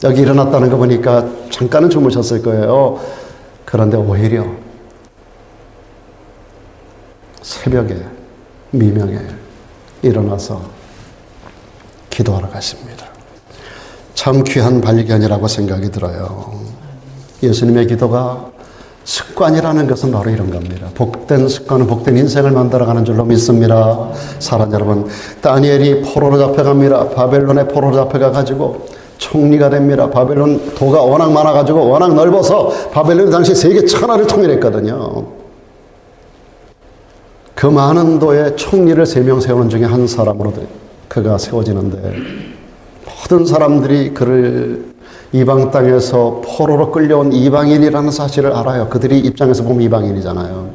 여기 일어났다는 거 보니까 잠깐은 주무셨을 거예요. 그런데 오히려 새벽에 미명에 일어나서 기도하러 가십니다. 참 귀한 발견이라고 생각이 들어요. 예수님의 기도가 습관이라는 것은 바로 이런 겁니다. 복된 습관은 복된 인생을 만들어가는 줄로 믿습니다. 사랑 여러분, 다니엘이 포로로 잡혀갑니다. 바벨론의 포로로 잡혀가가지고 총리가 됩니다. 바벨론 도가 워낙 많아가지고 워낙 넓어서 바벨론이 당시 세계 천하를 통일했거든요. 그 많은 도에 총리를 3명 세우는 중에 한 사람으로 그가 세워지는데 모든 사람들이 그를 이방 땅에서 포로로 끌려온 이방인이라는 사실을 알아요. 그들이 입장에서 보면 이방인이잖아요.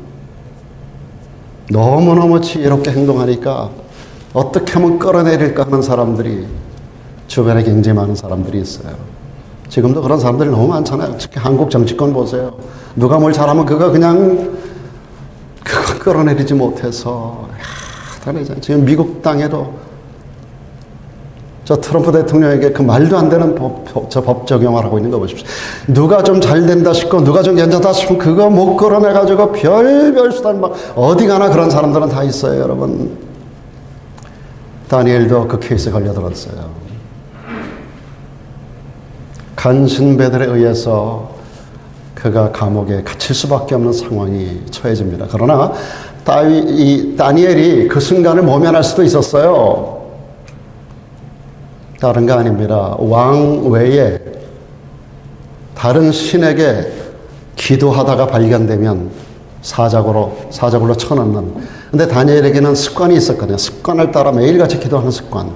너무너무 지혜롭게 행동하니까 어떻게 하면 끌어내릴까 하는 사람들이 주변에 굉장히 많은 사람들이 있어요. 지금도 그런 사람들이 너무 많잖아요. 특히 한국 정치권 보세요. 누가 뭘 잘하면 그거 끌어내리지 못해서 지금 미국 땅에도 저 트럼프 대통령에게 그 말도 안 되는 법 적용을 하고 있는 거 보십시오. 누가 좀 잘 된다 싶고 누가 좀 괜찮다 싶으면 그거 못 끌어내가지고 별별 수단 막 어디 가나 그런 사람들은 다 있어요, 여러분. 다니엘도 그 케이스에 걸려들었어요. 간신배들에 의해서 그가 감옥에 갇힐 수밖에 없는 상황이 처해집니다. 그러나 다니엘이 그 순간을 모면할 수도 있었어요. 다른 거 아닙니다. 왕 외에 다른 신에게 기도하다가 발견되면 사자굴로 쳐넣는. 근데 다니엘에게는 습관이 있었거든요. 습관을 따라 매일같이 기도하는 습관.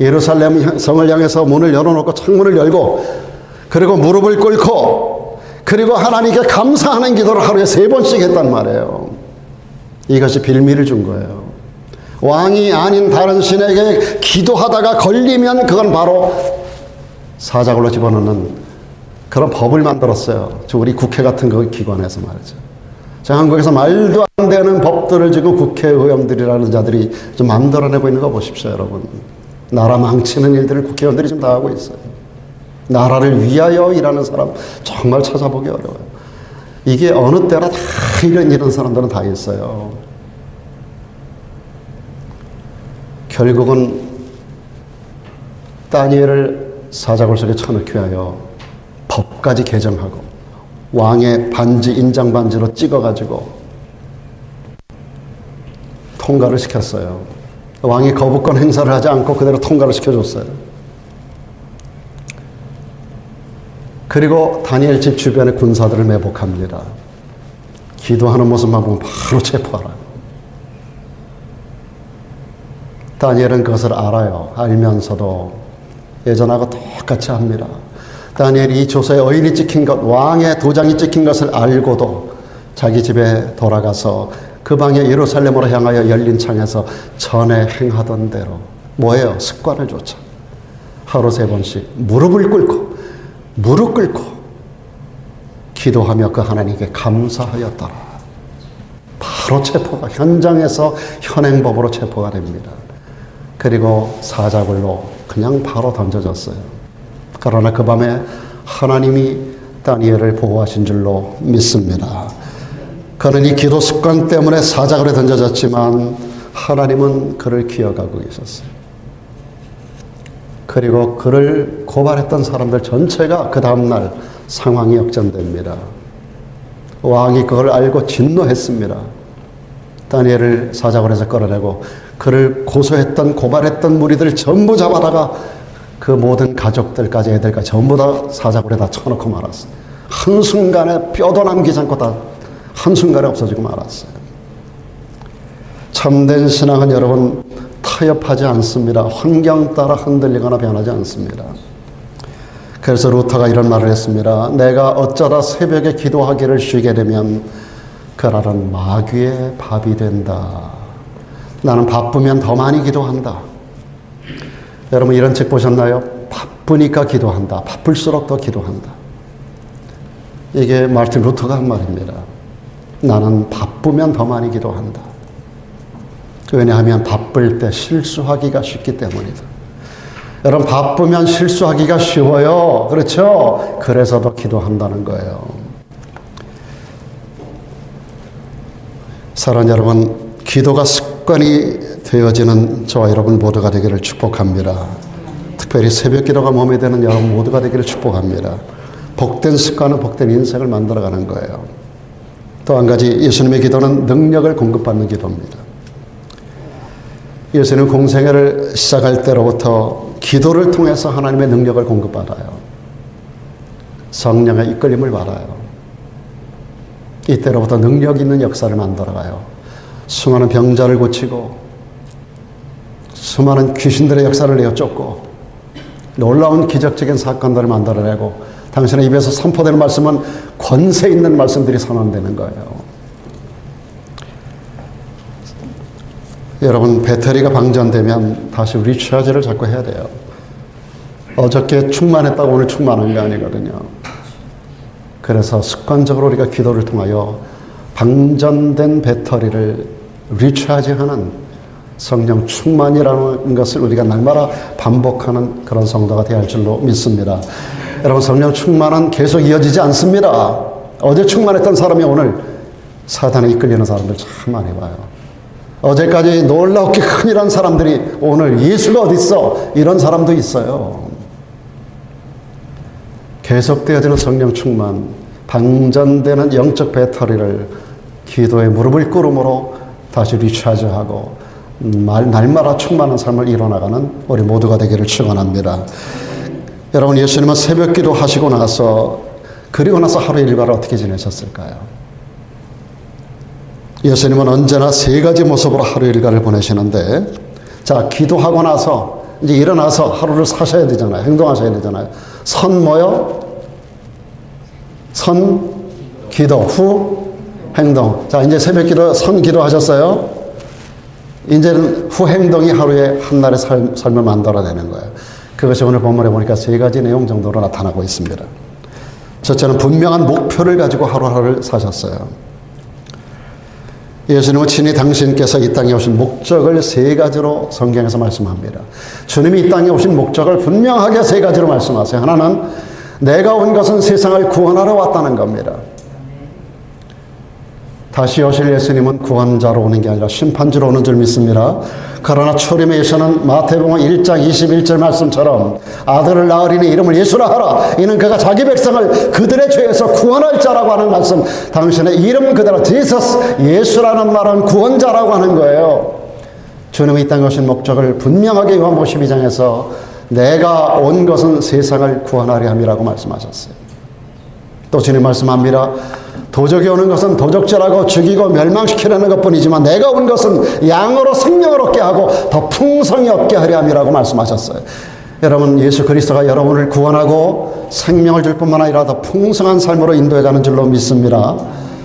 예루살렘 성을 향해서 문을 열어놓고 창문을 열고 그리고 무릎을 꿇고 그리고 하나님께 감사하는 기도를 하루에 3번씩 했단 말이에요. 이것이 빌미를 준 거예요. 왕이 아닌 다른 신에게 기도하다가 걸리면 그건 바로 사자굴로 집어넣는 그런 법을 만들었어요. 우리 국회 같은 그 기관에서 말이죠. 자, 한국에서 말도 안 되는 법들을 지금 국회의원들이라는 자들이 좀 만들어내고 있는 거 보십시오, 여러분. 나라 망치는 일들을 국회의원들이 지금 다 하고 있어요. 나라를 위하여 일하는 사람 정말 찾아보기 어려워요. 이게 어느 때나 다 이런 사람들은 다 있어요. 결국은 다니엘을 사자굴 속에 쳐넣기 위하여 법까지 개정하고 왕의 반지, 인장 반지로 찍어가지고 통과를 시켰어요. 왕이 거부권 행사를 하지 않고 그대로 통과를 시켜줬어요. 그리고 다니엘 집 주변에 군사들을 매복합니다. 기도하는 모습만 보면 바로 체포하라고. 다니엘은 그것을 알아요. 알면서도 예전하고 똑같이 합니다. 다니엘이 이 조서에 어인이 찍힌 것, 왕의 도장이 찍힌 것을 알고도 자기 집에 돌아가서 그 방에 예루살렘으로 향하여 열린 창에서 전에 행하던 대로 뭐예요? 습관을 쫓아 하루 3번씩 무릎 꿇고 기도하며 그 하나님께 감사하였더라. 바로 체포가, 현장에서 현행범으로 체포가 됩니다. 그리고 사자굴로 그냥 바로 던져졌어요. 그러나 그 밤에 하나님이 다니엘을 보호하신 줄로 믿습니다. 그는 이 기도 습관 때문에 사자굴에 던져졌지만 하나님은 그를 기억하고 계셨어요. 그리고 그를 고발했던 사람들 전체가 그 다음날 상황이 역전됩니다. 왕이 그걸 알고 진노했습니다. 다니엘을 사자굴에서 끌어내고 그를 고소했던 고발했던 무리들 전부 잡아다가 그 모든 가족들까지 애들까지 전부 다 사자굴에다 쳐놓고 말았어요. 한순간에 뼈도 남기지 않고 다 한순간에 없어지고 말았어요. 참된 신앙은 여러분 타협하지 않습니다. 환경 따라 흔들리거나 변하지 않습니다. 그래서 루터가 이런 말을 했습니다. 내가 어쩌다 새벽에 기도하기를 쉬게 되면 그날은 마귀의 밥이 된다. 나는 바쁘면 더 많이 기도한다. 여러분 이런 책 보셨나요? 바쁘니까 기도한다. 바쁠수록 더 기도한다. 이게 마르틴 루터가 한 말입니다. 나는 바쁘면 더 많이 기도한다. 왜냐하면 바쁠 때 실수하기가 쉽기 때문이다. 여러분 바쁘면 실수하기가 쉬워요. 그렇죠? 그래서 더 기도한다는 거예요. 사랑하는 여러분, 기도가 습관이 되어지는 저와 여러분 모두가 되기를 축복합니다. 특별히 새벽 기도가 몸에 드는 여러분 모두가 되기를 축복합니다. 복된 습관은 복된 인생을 만들어가는 거예요. 또 한 가지, 예수님의 기도는 능력을 공급받는 기도입니다. 예수님 공생애를 시작할 때로부터 기도를 통해서 하나님의 능력을 공급받아요. 성령의 이끌림을 받아요. 이때로부터 능력 있는 역사를 만들어가요. 수많은 병자를 고치고 수많은 귀신들의 역사를 내어 쫓고 놀라운 기적적인 사건들을 만들어내고 당신의 입에서 선포되는 말씀은 권세 있는 말씀들이 선언되는 거예요. 여러분 배터리가 방전되면 다시 리차지를 자꾸 해야 돼요. 어저께 충만했다고 오늘 충만한 게 아니거든요. 그래서 습관적으로 우리가 기도를 통하여 방전된 배터리를 리차지하는 성령 충만이라는 것을 우리가 날마다 반복하는 그런 성도가 되어야 할 줄로 믿습니다. 여러분 성령 충만은 계속 이어지지 않습니다. 어제 충만했던 사람이 오늘 사단에 이끌리는 사람들 참 많이 봐요. 어제까지 놀랍게 큰일한 사람들이 오늘 예수가 어디 있어? 이런 사람도 있어요. 계속되어지는 성령 충만, 방전되는 영적 배터리를 기도에 무릎을 꿇음으로 다시 리차지하고 날마다 충만한 삶을 이뤄나가는 우리 모두가 되기를 축원합니다. 여러분 예수님은 새벽 기도 하시고 나서 그리고 나서 하루 일과를 어떻게 지내셨을까요? 예수님은 언제나 세 가지 모습으로 하루 일과를 보내시는데, 자 기도하고 나서 이제 일어나서 하루를 사셔야 되잖아요. 행동하셔야 되잖아요. 선 뭐요? 선 기도 후 행동. 자 이제 새벽 기도 선 기도 하셨어요. 이제는 후 행동이 하루에 한날의 삶을 만들어내는 거예요. 그것이 오늘 본문에 보니까 세 가지 내용 정도로 나타나고 있습니다. 첫째는 분명한 목표를 가지고 하루하루를 사셨어요. 예수님은 친히 당신께서 이 땅에 오신 목적을 세 가지로 성경에서 말씀합니다. 주님이 이 땅에 오신 목적을 분명하게 세 가지로 말씀하세요. 하나는 내가 온 것은 세상을 구원하러 왔다는 겁니다. 다시 오실 예수님은 구원자로 오는 게 아니라 심판주로 오는 줄 믿습니다. 그러나 초림의 예수는 마태복음 1장 21절 말씀처럼 아들을 낳으리니 이름을 예수라 하라. 이는 그가 자기 백성을 그들의 죄에서 구원할 자라고 하는 말씀. 당신의 이름 그대로 제서스, 예수라는 말은 구원자라고 하는 거예요. 주님이 이 땅에 오신 목적을 분명하게 요한복음 12장에서 내가 온 것은 세상을 구원하려 함이라고 말씀하셨어요. 또 주님 말씀합니다. 도적이 오는 것은 도적질하고 죽이고 멸망시키려는 것뿐이지만 내가 온 것은 양으로 생명을 얻게 하고 더 풍성히 얻게 하려 함이라고 말씀하셨어요. 여러분 예수 그리스도가 여러분을 구원하고 생명을 줄 뿐만 아니라 더 풍성한 삶으로 인도해가는 줄로 믿습니다.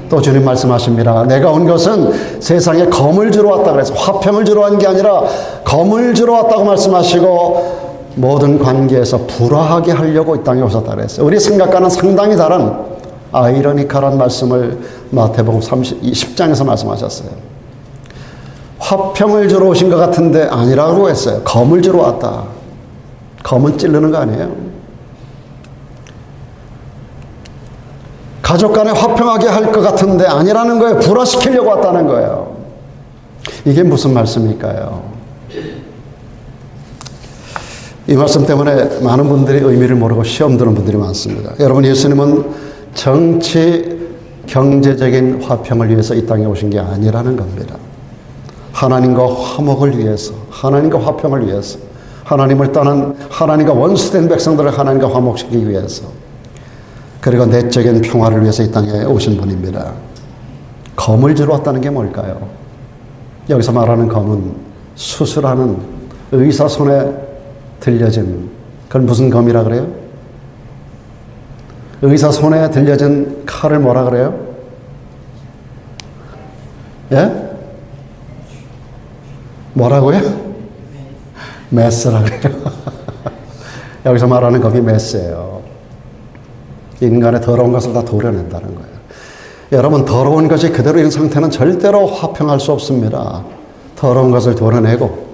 또 주님 말씀하십니다. 내가 온 것은 세상에 검을 주러 왔다 그래서 화평을 주러 온 게 아니라 검을 주러 왔다고 말씀하시고 모든 관계에서 불화하게 하려고 이 땅에 오셨다 그랬어요. 우리 생각과는 상당히 다른 아이러니컬한 말씀을 마태복음 10장에서 말씀하셨어요. 화평을 주러 오신 것 같은데 아니라고 했어요. 검을 주러 왔다. 검은 찌르는 거 아니에요. 가족 간에 화평하게 할 것 같은데 아니라는 거예요. 불화시키려고 왔다는 거예요. 이게 무슨 말씀일까요? 이 말씀 때문에 많은 분들이 의미를 모르고 시험 드는 분들이 많습니다. 여러분, 예수님은 정치, 경제적인 화평을 위해서 이 땅에 오신 게 아니라는 겁니다. 하나님과 화목을 위해서, 하나님과 화평을 위해서, 하나님을 떠난 하나님과 원수된 백성들을 하나님과 화목시키기 위해서, 그리고 내적인 평화를 위해서 이 땅에 오신 분입니다. 검을 주러 왔다는 게 뭘까요? 여기서 말하는 검은 수술하는 의사 손에 들려진, 그건 무슨 검이라 그래요? 의사 손에 들려진 칼을 뭐라 그래요? 예? 뭐라고요? 메스라 그래요. 여기서 말하는 검이 메스예요. 인간의 더러운 것을 다 도려낸다는 거예요. 여러분, 더러운 것이 그대로 있는 상태는 절대로 화평할 수 없습니다. 더러운 것을 도려내고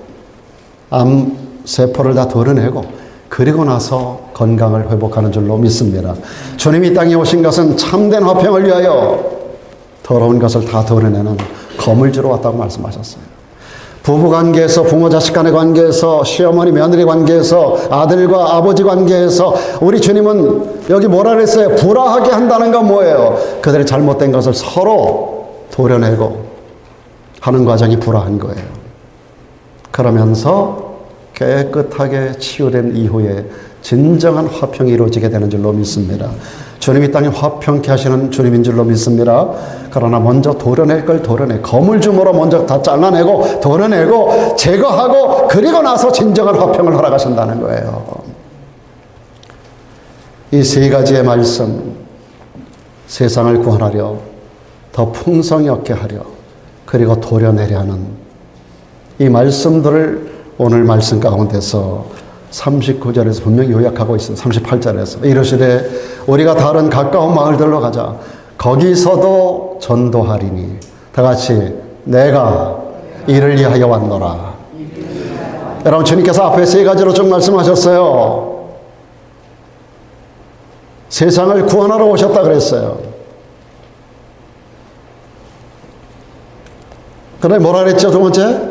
암세포를 다 도려내고 그리고 나서 건강을 회복하는 줄로 믿습니다. 주님이 이 땅에 오신 것은 참된 화평을 위하여 더러운 것을 다 도려내는 검을 주러 왔다고 말씀하셨어요. 부부관계에서, 부모 자식 간의 관계에서, 시어머니 며느리 관계에서, 아들과 아버지 관계에서 우리 주님은 여기 뭐라 그랬어요? 불화하게 한다는 건 뭐예요? 그들의 잘못된 것을 서로 도려내고 하는 과정이 불화한 거예요. 그러면서 깨끗하게 치유된 이후에 진정한 화평이 이루어지게 되는 줄로 믿습니다. 주님이 땅에 화평케 하시는 주님인 줄로 믿습니다. 그러나 먼저 도려낼 걸 도려내, 검을 줌으로 먼저 다 잘라내고 도려내고 제거하고 그리고 나서 진정한 화평을 허락하신다는 거예요. 이 세 가지의 말씀, 세상을 구원하려, 더 풍성히 얻게 하려, 그리고 도려내려 하는 이 말씀들을 오늘 말씀 가운데서 39절에서 분명히 요약하고 있습니다. 38절에서 이르시되 우리가 다른 가까운 마을들로 가자. 거기서도 전도하리니. 다 같이 내가 이를 위하여 왔노라. 여러분, 주님께서 앞에 세 가지로 쭉 말씀하셨어요. 세상을 구원하러 오셨다 그랬어요. 그다음에 뭐라 그랬죠? 두 번째,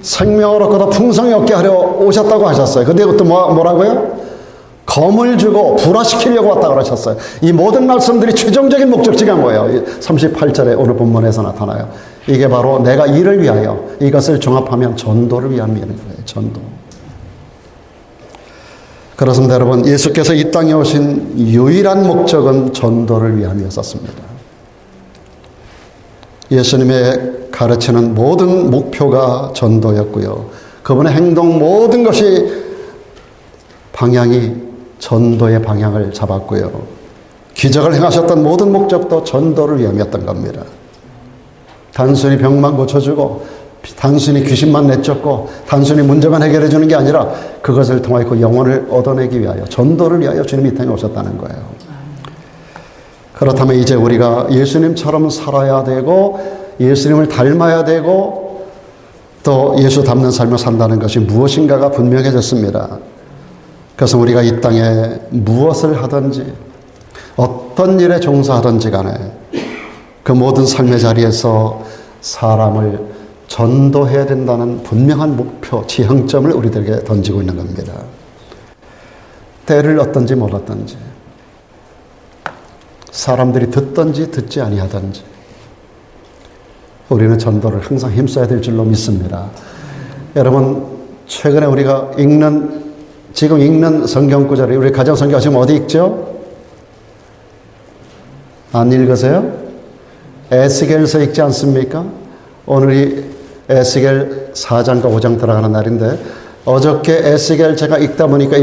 생명을 얻고 더 풍성히 얻게 하려 오셨다고 하셨어요. 근데 그것도 뭐라고요? 검을 주고 불화시키려고 왔다고 하셨어요. 이 모든 말씀들이 최종적인 목적지가 뭐예요? 38절에 오늘 본문에서 나타나요. 이게 바로 내가 이를 위하여, 이것을 종합하면 전도를 위한 거예요. 전도. 그렇습니다, 여러분. 예수께서 이 땅에 오신 유일한 목적은 전도를 위함이었습니다. 예수님의 가르치는 모든 목표가 전도였고요. 그분의 행동 모든 것이 방향이 전도의 방향을 잡았고요. 기적을 행하셨던 모든 목적도 전도를 위함이었던 겁니다. 단순히 병만 고쳐주고 단순히 귀신만 내쫓고 단순히 문제만 해결해 주는 게 아니라 그것을 통하여 그 영혼을 얻어내기 위하여, 전도를 위하여 주님이 이 땅에 오셨다는 거예요. 그렇다면 이제 우리가 예수님처럼 살아야 되고 예수님을 닮아야 되고 또 예수 닮는 삶을 산다는 것이 무엇인가가 분명해졌습니다. 그래서 우리가 이 땅에 무엇을 하든지 어떤 일에 종사하든지 간에 그 모든 삶의 자리에서 사람을 전도해야 된다는 분명한 목표, 지향점을 우리들에게 던지고 있는 겁니다. 때를 얻든지 못 얻든지, 사람들이 듣든지 듣지 아니하든지 우리는 전도를 항상 힘써야 될 줄로 믿습니다. 여러분, 최근에 우리가 지금 읽는 성경 구절이, 우리 가정 성경 지금 어디 읽죠? 안 읽으세요? 에스겔서 읽지 않습니까? 오늘이 에스겔 4장과 5장 들어가는 날인데, 어저께 에스겔 제가 읽다 보니까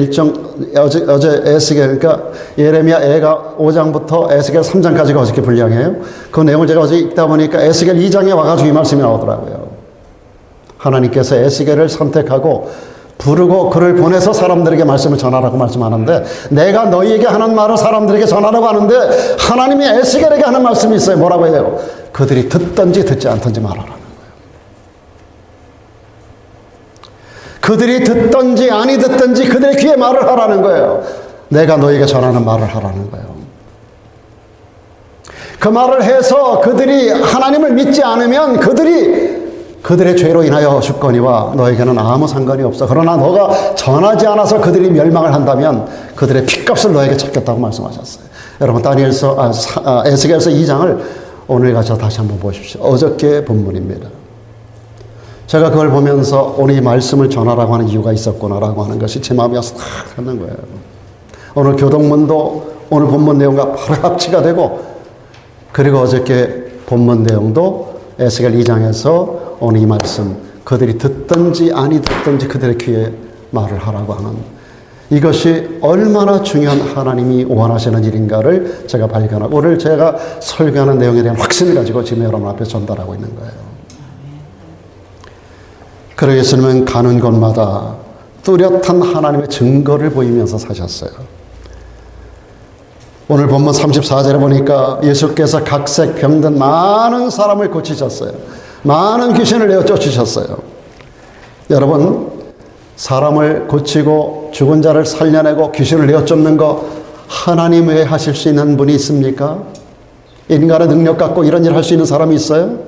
어제 에스겔, 그러니까 예레미야 애가 5장부터 에스겔 3장까지가 어저께 분량이에요. 그 내용을 제가 어제 읽다 보니까 에스겔 2장에 와가지고 이 말씀이 나오더라고요. 하나님께서 에스겔을 선택하고 부르고 그를 보내서 사람들에게 말씀을 전하라고 말씀하는데, 내가 너희에게 하는 말을 사람들에게 전하라고 하는데 하나님이 에스겔에게 하는 말씀이 있어요. 뭐라고 해요? 그들이 듣든지 듣지 않든지 말하라는 거예요. 그들이 듣든지 아니 듣든지 그들의 귀에 말을 하라는 거예요. 내가 너희에게 전하는 말을 하라는 거예요. 그 말을 해서 그들이 하나님을 믿지 않으면 그들의 죄로 인하여 죽거니와 너에게는 아무 상관이 없어. 그러나 너가 전하지 않아서 그들이 멸망을 한다면 그들의 핏값을 너에게 찾겠다고 말씀하셨어요. 여러분, 에스겔서 2장을 오늘 가서 다시 한번 보십시오. 어저께 본문입니다. 제가 그걸 보면서 오늘 이 말씀을 전하라고 하는 이유가 있었구나라고 하는 것이 제 마음에 와서 탁 하는 거예요. 오늘 교동문도 오늘 본문 내용과 바로 합치가 되고, 그리고 어저께 본문 내용도 에스겔 2장에서 오늘 이 말씀, 그들이 듣든지 아니 듣든지 그들의 귀에 말을 하라고 하는 이것이 얼마나 중요한 하나님이 원하시는 일인가를 제가 발견하고, 오늘 제가 설교하는 내용에 대한 확신을 가지고 지금 여러분 앞에 전달하고 있는 거예요. 그러고 예수님은 가는 곳마다 뚜렷한 하나님의 증거를 보이면서 사셨어요. 오늘 본문 34절에 보니까 예수께서 각색 병든 많은 사람을 고치셨어요. 많은 귀신을 내어 쫓으셨어요. 여러분, 사람을 고치고 죽은 자를 살려내고 귀신을 내어 쫓는 거 하나님 외에 하실 수 있는 분이 있습니까? 인간의 능력 갖고 이런 일 할 수 있는 사람이 있어요?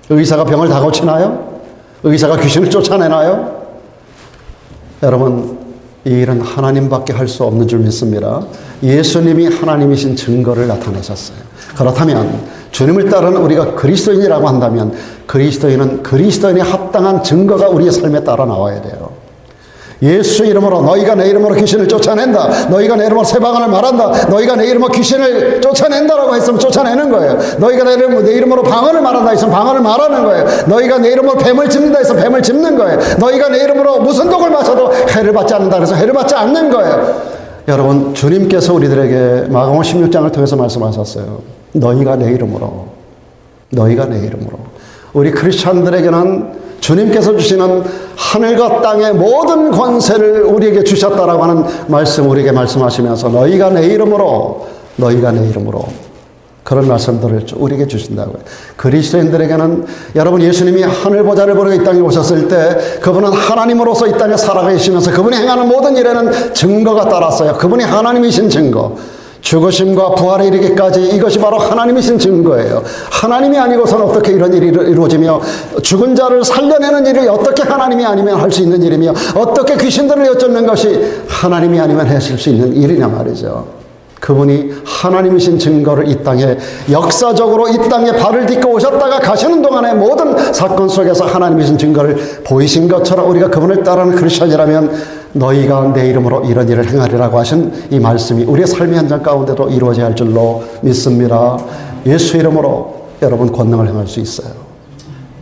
의사가 병을 다 고치나요? 의사가 귀신을 쫓아내나요? 여러분, 이 일은 하나님밖에 할 수 없는 줄 믿습니다. 예수님이 하나님이신 증거를 나타내셨어요. 그렇다면 주님을 따르는 우리가 그리스도인이라고 한다면 그리스도인은 그리스도인에 합당한 증거가 우리의 삶에 따라 나와야 돼요. 예수 이름으로 너희가 내 이름으로 귀신을 쫓아낸다. 너희가 내 이름으로 새방언을 말한다. 너희가 내 이름으로 귀신을 쫓아낸다라고 했으면 쫓아내는 거예요. 너희가 내 이름으로 방언을 말한다 했으면 방언을 말하는 거예요. 너희가 내 이름으로 뱀을 짚는다 했으면 뱀을 짚는 거예요. 너희가 내 이름으로 무슨 독을 마셔도 해를 받지 않는다 그래서 해를 받지 않는 거예요. 여러분, 주님께서 우리들에게 마가복음 16장을 통해서 말씀하셨어요. 너희가 내 이름으로, 너희가 내 이름으로. 우리 크리스찬들에게는 주님께서 주시는 하늘과 땅의 모든 권세를 우리에게 주셨다라고 하는 말씀 우리에게 말씀하시면서 너희가 내 이름으로, 너희가 내 이름으로 그런 말씀들을 우리에게 주신다고요. 그리스도인들에게는 여러분, 예수님이 하늘 보좌를 보러 이 땅에 오셨을 때 그분은 하나님으로서 이 땅에 살아계시면서 그분이 행하는 모든 일에는 증거가 따랐어요. 그분이 하나님이신 증거. 죽으심과 부활에 이르기까지 이것이 바로 하나님이신 증거예요. 하나님이 아니고서는 어떻게 이런 일이 이루어지며 죽은 자를 살려내는 일이 어떻게 하나님이 아니면 할 수 있는 일이며 어떻게 귀신들을 여쭙는 것이 하나님이 아니면 하실 수 있는 일이냐 말이죠. 그분이 하나님이신 증거를 이 땅에 역사적으로 이 땅에 발을 딛고 오셨다가 가시는 동안의 모든 사건 속에서 하나님이신 증거를 보이신 것처럼 우리가 그분을 따르는 크리스천이라면 너희가 내 이름으로 이런 일을 행하리라고 하신 이 말씀이 우리의 삶의 현장 가운데도 이루어져야 할 줄로 믿습니다. 예수 이름으로 여러분 권능을 행할 수 있어요.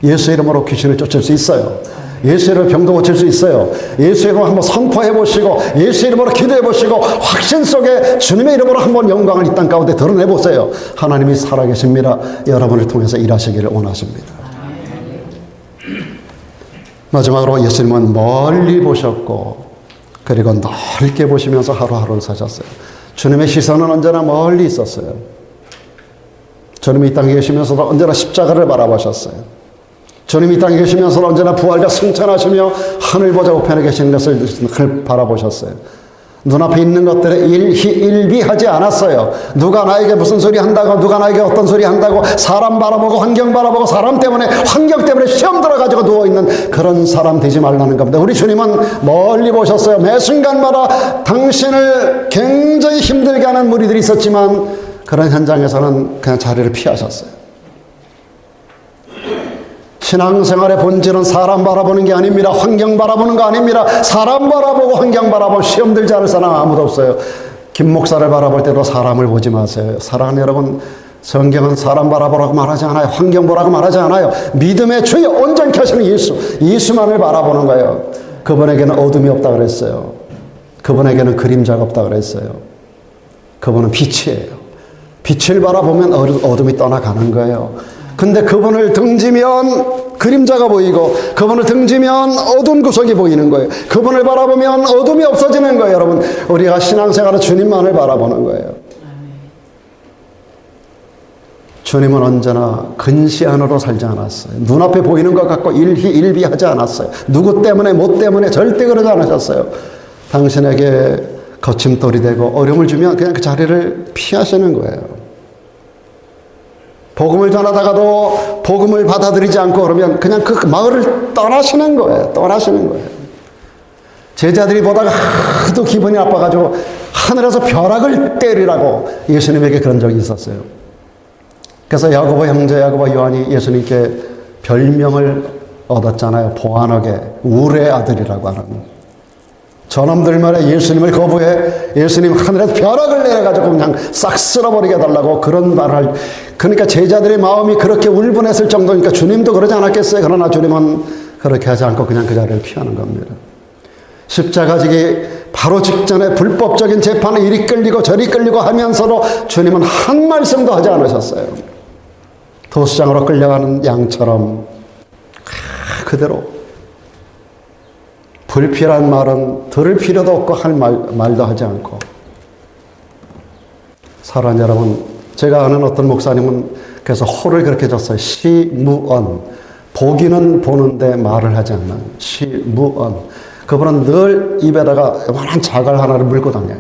예수 이름으로 귀신을 쫓을 수 있어요. 예수 이름으로 병도 고칠 수 있어요. 예수 이름으로 한번 선포해 보시고 예수 이름으로 기도해 보시고 확신 속에 주님의 이름으로 한번 영광을 이 땅 가운데 드러내 보세요. 하나님이 살아계십니다. 여러분을 통해서 일하시기를 원하십니다. 마지막으로 예수님은 멀리 보셨고 그리고 넓게 보시면서 하루하루를 사셨어요. 주님의 시선은 언제나 멀리 있었어요. 주님이 이 땅에 계시면서도 언제나 십자가를 바라보셨어요. 주님이 이 땅에 계시면서도 언제나 부활과 승천하시며 하늘 보좌 우편에 계시는 것을 바라보셨어요. 눈앞에 있는 것들에 일비하지 않았어요. 누가 나에게 무슨 소리 한다고, 누가 나에게 어떤 소리 한다고, 사람 바라보고 환경 바라보고 사람 때문에, 환경 때문에 시험 들어가지고 누워있는 그런 사람 되지 말라는 겁니다. 우리 주님은 멀리 보셨어요. 매 순간마다 당신을 굉장히 힘들게 하는 무리들이 있었지만 그런 현장에서는 그냥 자리를 피하셨어요. 신앙생활의 본질은 사람 바라보는 게 아닙니다. 환경 바라보는 거 아닙니다. 사람 바라보고 환경 바라보고 시험 들지 않을 사람 아무도 없어요. 김 목사를 바라볼 때도 사람을 보지 마세요. 사랑하는 여러분, 성경은 사람 바라보라고 말하지 않아요. 환경 보라고 말하지 않아요. 믿음의 주여 온전케 하시는 예수만을 바라보는 거예요. 그분에게는 어둠이 없다 그랬어요. 그분에게는 그림자가 없다 그랬어요. 그분은 빛이에요. 빛을 바라보면 어둠이 떠나가는 거예요. 근데 그분을 등지면 그림자가 보이고 그분을 등지면 어두운 구석이 보이는 거예요. 그분을 바라보면 어둠이 없어지는 거예요. 여러분, 우리가 신앙생활은 주님만을 바라보는 거예요. 주님은 언제나 근시 안으로 살지 않았어요. 눈앞에 보이는 것 갖고 일희일비하지 않았어요. 누구 때문에 뭐 때문에 절대 그러지 않으셨어요. 당신에게 거침돌이 되고 어려움을 주면 그냥 그 자리를 피하시는 거예요. 복음을 전하다가도 복음을 받아들이지 않고 그러면 그냥 그 마을을 떠나시는 거예요. 떠나시는 거예요. 제자들이 보다가 하도 기분이 나빠가지고 하늘에서 벼락을 때리라고 예수님에게 그런 적이 있었어요. 그래서 야고보 형제 야고보 요한이 예수님께 별명을 얻었잖아요. 보안하게 우레 아들이라고 하는. 저놈들 말에 예수님을 거부해 예수님 하늘에서 벼락을 내려가지고 그냥 싹 쓸어버리게 해달라고 그런 말을. 그러니까 제자들의 마음이 그렇게 울분했을 정도니까 주님도 그러지 않았겠어요. 그러나 주님은 그렇게 하지 않고 그냥 그 자리를 피하는 겁니다. 십자가 지기 바로 직전에 불법적인 재판에 이리 끌리고 저리 끌리고 하면서도 주님은 한 말씀도 하지 않으셨어요. 도수장으로 끌려가는 양처럼 그대로 불필요한 말은 들을 필요도 없고 할 말도 하지 않고. 사랑하는 여러분, 제가 아는 어떤 목사님은 그래서 호를 그렇게 줬어요. 시무언. 보기는 보는데 말을 하지 않는 시무언. 그분은 늘 입에다가 요만한 자갈 하나를 물고 다녀요.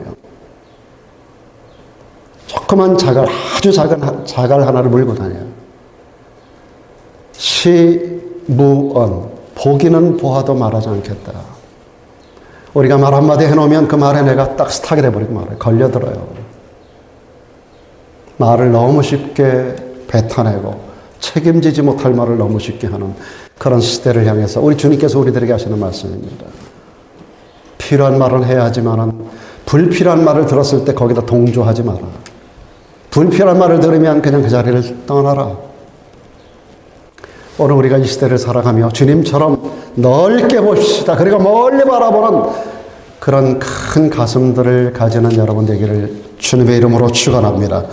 조그만 자갈, 아주 작은 자갈 하나를 물고 다녀요. 시무언. 보기는 보아도 말하지 않겠다. 우리가 말 한마디 해놓으면 그 말에 내가 딱 스탁이 돼버리고 말아요. 걸려들어요. 말을 너무 쉽게 뱉어내고 책임지지 못할 말을 너무 쉽게 하는 그런 시대를 향해서 우리 주님께서 우리들에게 하시는 말씀입니다. 필요한 말은 해야 하지만 불필요한 말을 들었을 때 거기다 동조하지 마라. 불필요한 말을 들으면 그냥 그 자리를 떠나라. 오늘 우리가 이 시대를 살아가며 주님처럼 넓게 봅시다. 그리고 멀리 바라보는 그런 큰 가슴들을 가지는 여러분 되기를 주님의 이름으로 축원합니다.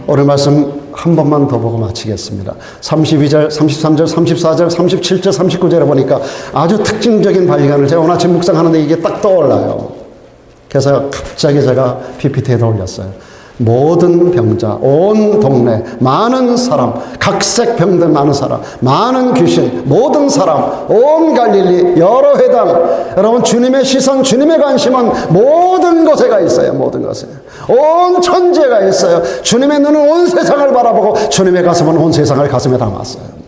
오늘 말씀 한 번만 더 보고 마치겠습니다. 32절, 33절, 34절, 37절, 39절에 보니까 아주 특징적인 발견을 제가 오늘 아침 묵상하는데 이게 딱 떠올라요. 그래서 갑자기 제가 PPT에다 올렸어요. 모든 병자, 온 동네, 많은 사람, 각색 병든 많은 사람, 많은 귀신, 모든 사람, 온 갈릴리, 여러 회당. 여러분, 주님의 시선, 주님의 관심은 모든 곳에가 있어요. 모든 곳에. 온 천지가 있어요. 주님의 눈은 온 세상을 바라보고 주님의 가슴은 온 세상을 가슴에 담았어요.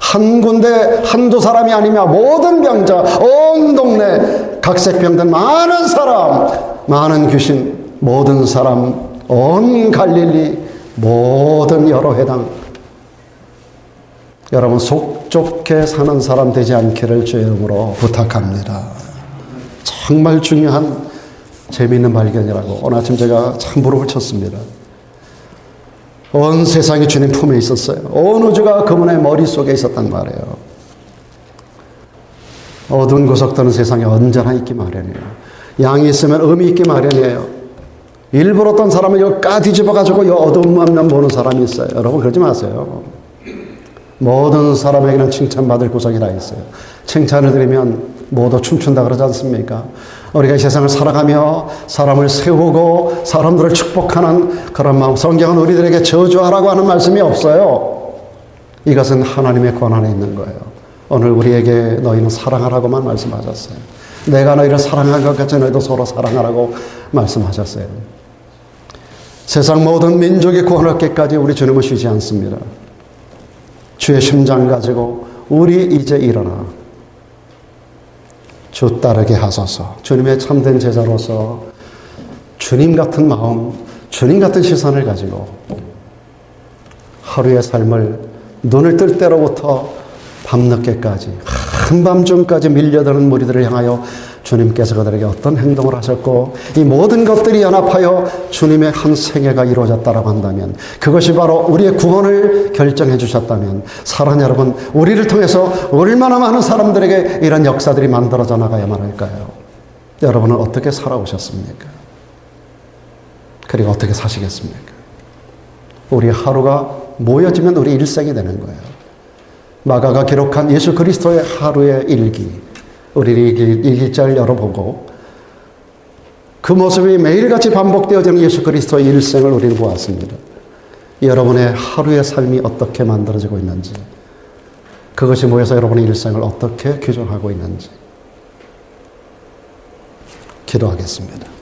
한 군데 한두 사람이 아니며 모든 병자, 온 동네, 각색 병든 많은 사람, 많은 귀신, 모든 사람, 온 갈릴리, 모든 여러 회당. 여러분, 속 좁게 사는 사람 되지 않기를 주의 이름으로 부탁합니다. 정말 중요한 재미있는 발견이라고 오늘 아침 제가 참 무릎을 쳤습니다. 온 세상이 주님 품에 있었어요. 온 우주가 그분의 머릿속에 있었단 말이에요. 어두운 구석들은 세상에 언제나 있기 마련이에요. 양이 있으면 음이 있기 마련이에요. 일부러 어떤 사람은 이거 까뒤집어가지고 이 어두움만 보는 사람이 있어요. 여러분 그러지 마세요. 모든 사람에게는 칭찬받을 구석이 다 있어요. 칭찬을 드리면 모두 춤춘다 그러지 않습니까? 우리가 이 세상을 살아가며 사람을 세우고 사람들을 축복하는 그런 마음. 성경은 우리들에게 저주하라고 하는 말씀이 없어요. 이것은 하나님의 권한에 있는 거예요. 오늘 우리에게 너희는 사랑하라고만 말씀하셨어요. 내가 너희를 사랑한 것 같이 너희도 서로 사랑하라고 말씀하셨어요. 세상 모든 민족이 구원 얻기까지 우리 주님은 쉬지 않습니다. 주의 심장 가지고 우리 이제 일어나 주 따르게 하소서. 주님의 참된 제자로서 주님 같은 마음, 주님 같은 시선을 가지고 하루의 삶을 눈을 뜰 때로부터 밤늦게까지 한밤중까지 밀려드는 무리들을 향하여 주님께서 그들에게 어떤 행동을 하셨고 이 모든 것들이 연합하여 주님의 한 생애가 이루어졌다고 한다면 그것이 바로 우리의 구원을 결정해 주셨다면 사랑하는 여러분, 우리를 통해서 얼마나 많은 사람들에게 이런 역사들이 만들어져 나가야만 할까요? 여러분은 어떻게 살아오셨습니까? 그리고 어떻게 사시겠습니까? 우리 하루가 모여지면 우리 일생이 되는 거예요. 마가가 기록한 예수 그리스도의 하루의 일기, 우리 일기장을 열어보고 그 모습이 매일같이 반복되어지는 예수 그리스도의 일생을 우리는 보았습니다. 여러분의 하루의 삶이 어떻게 만들어지고 있는지, 그것이 모여서 여러분의 일생을 어떻게 규정하고 있는지 기도하겠습니다.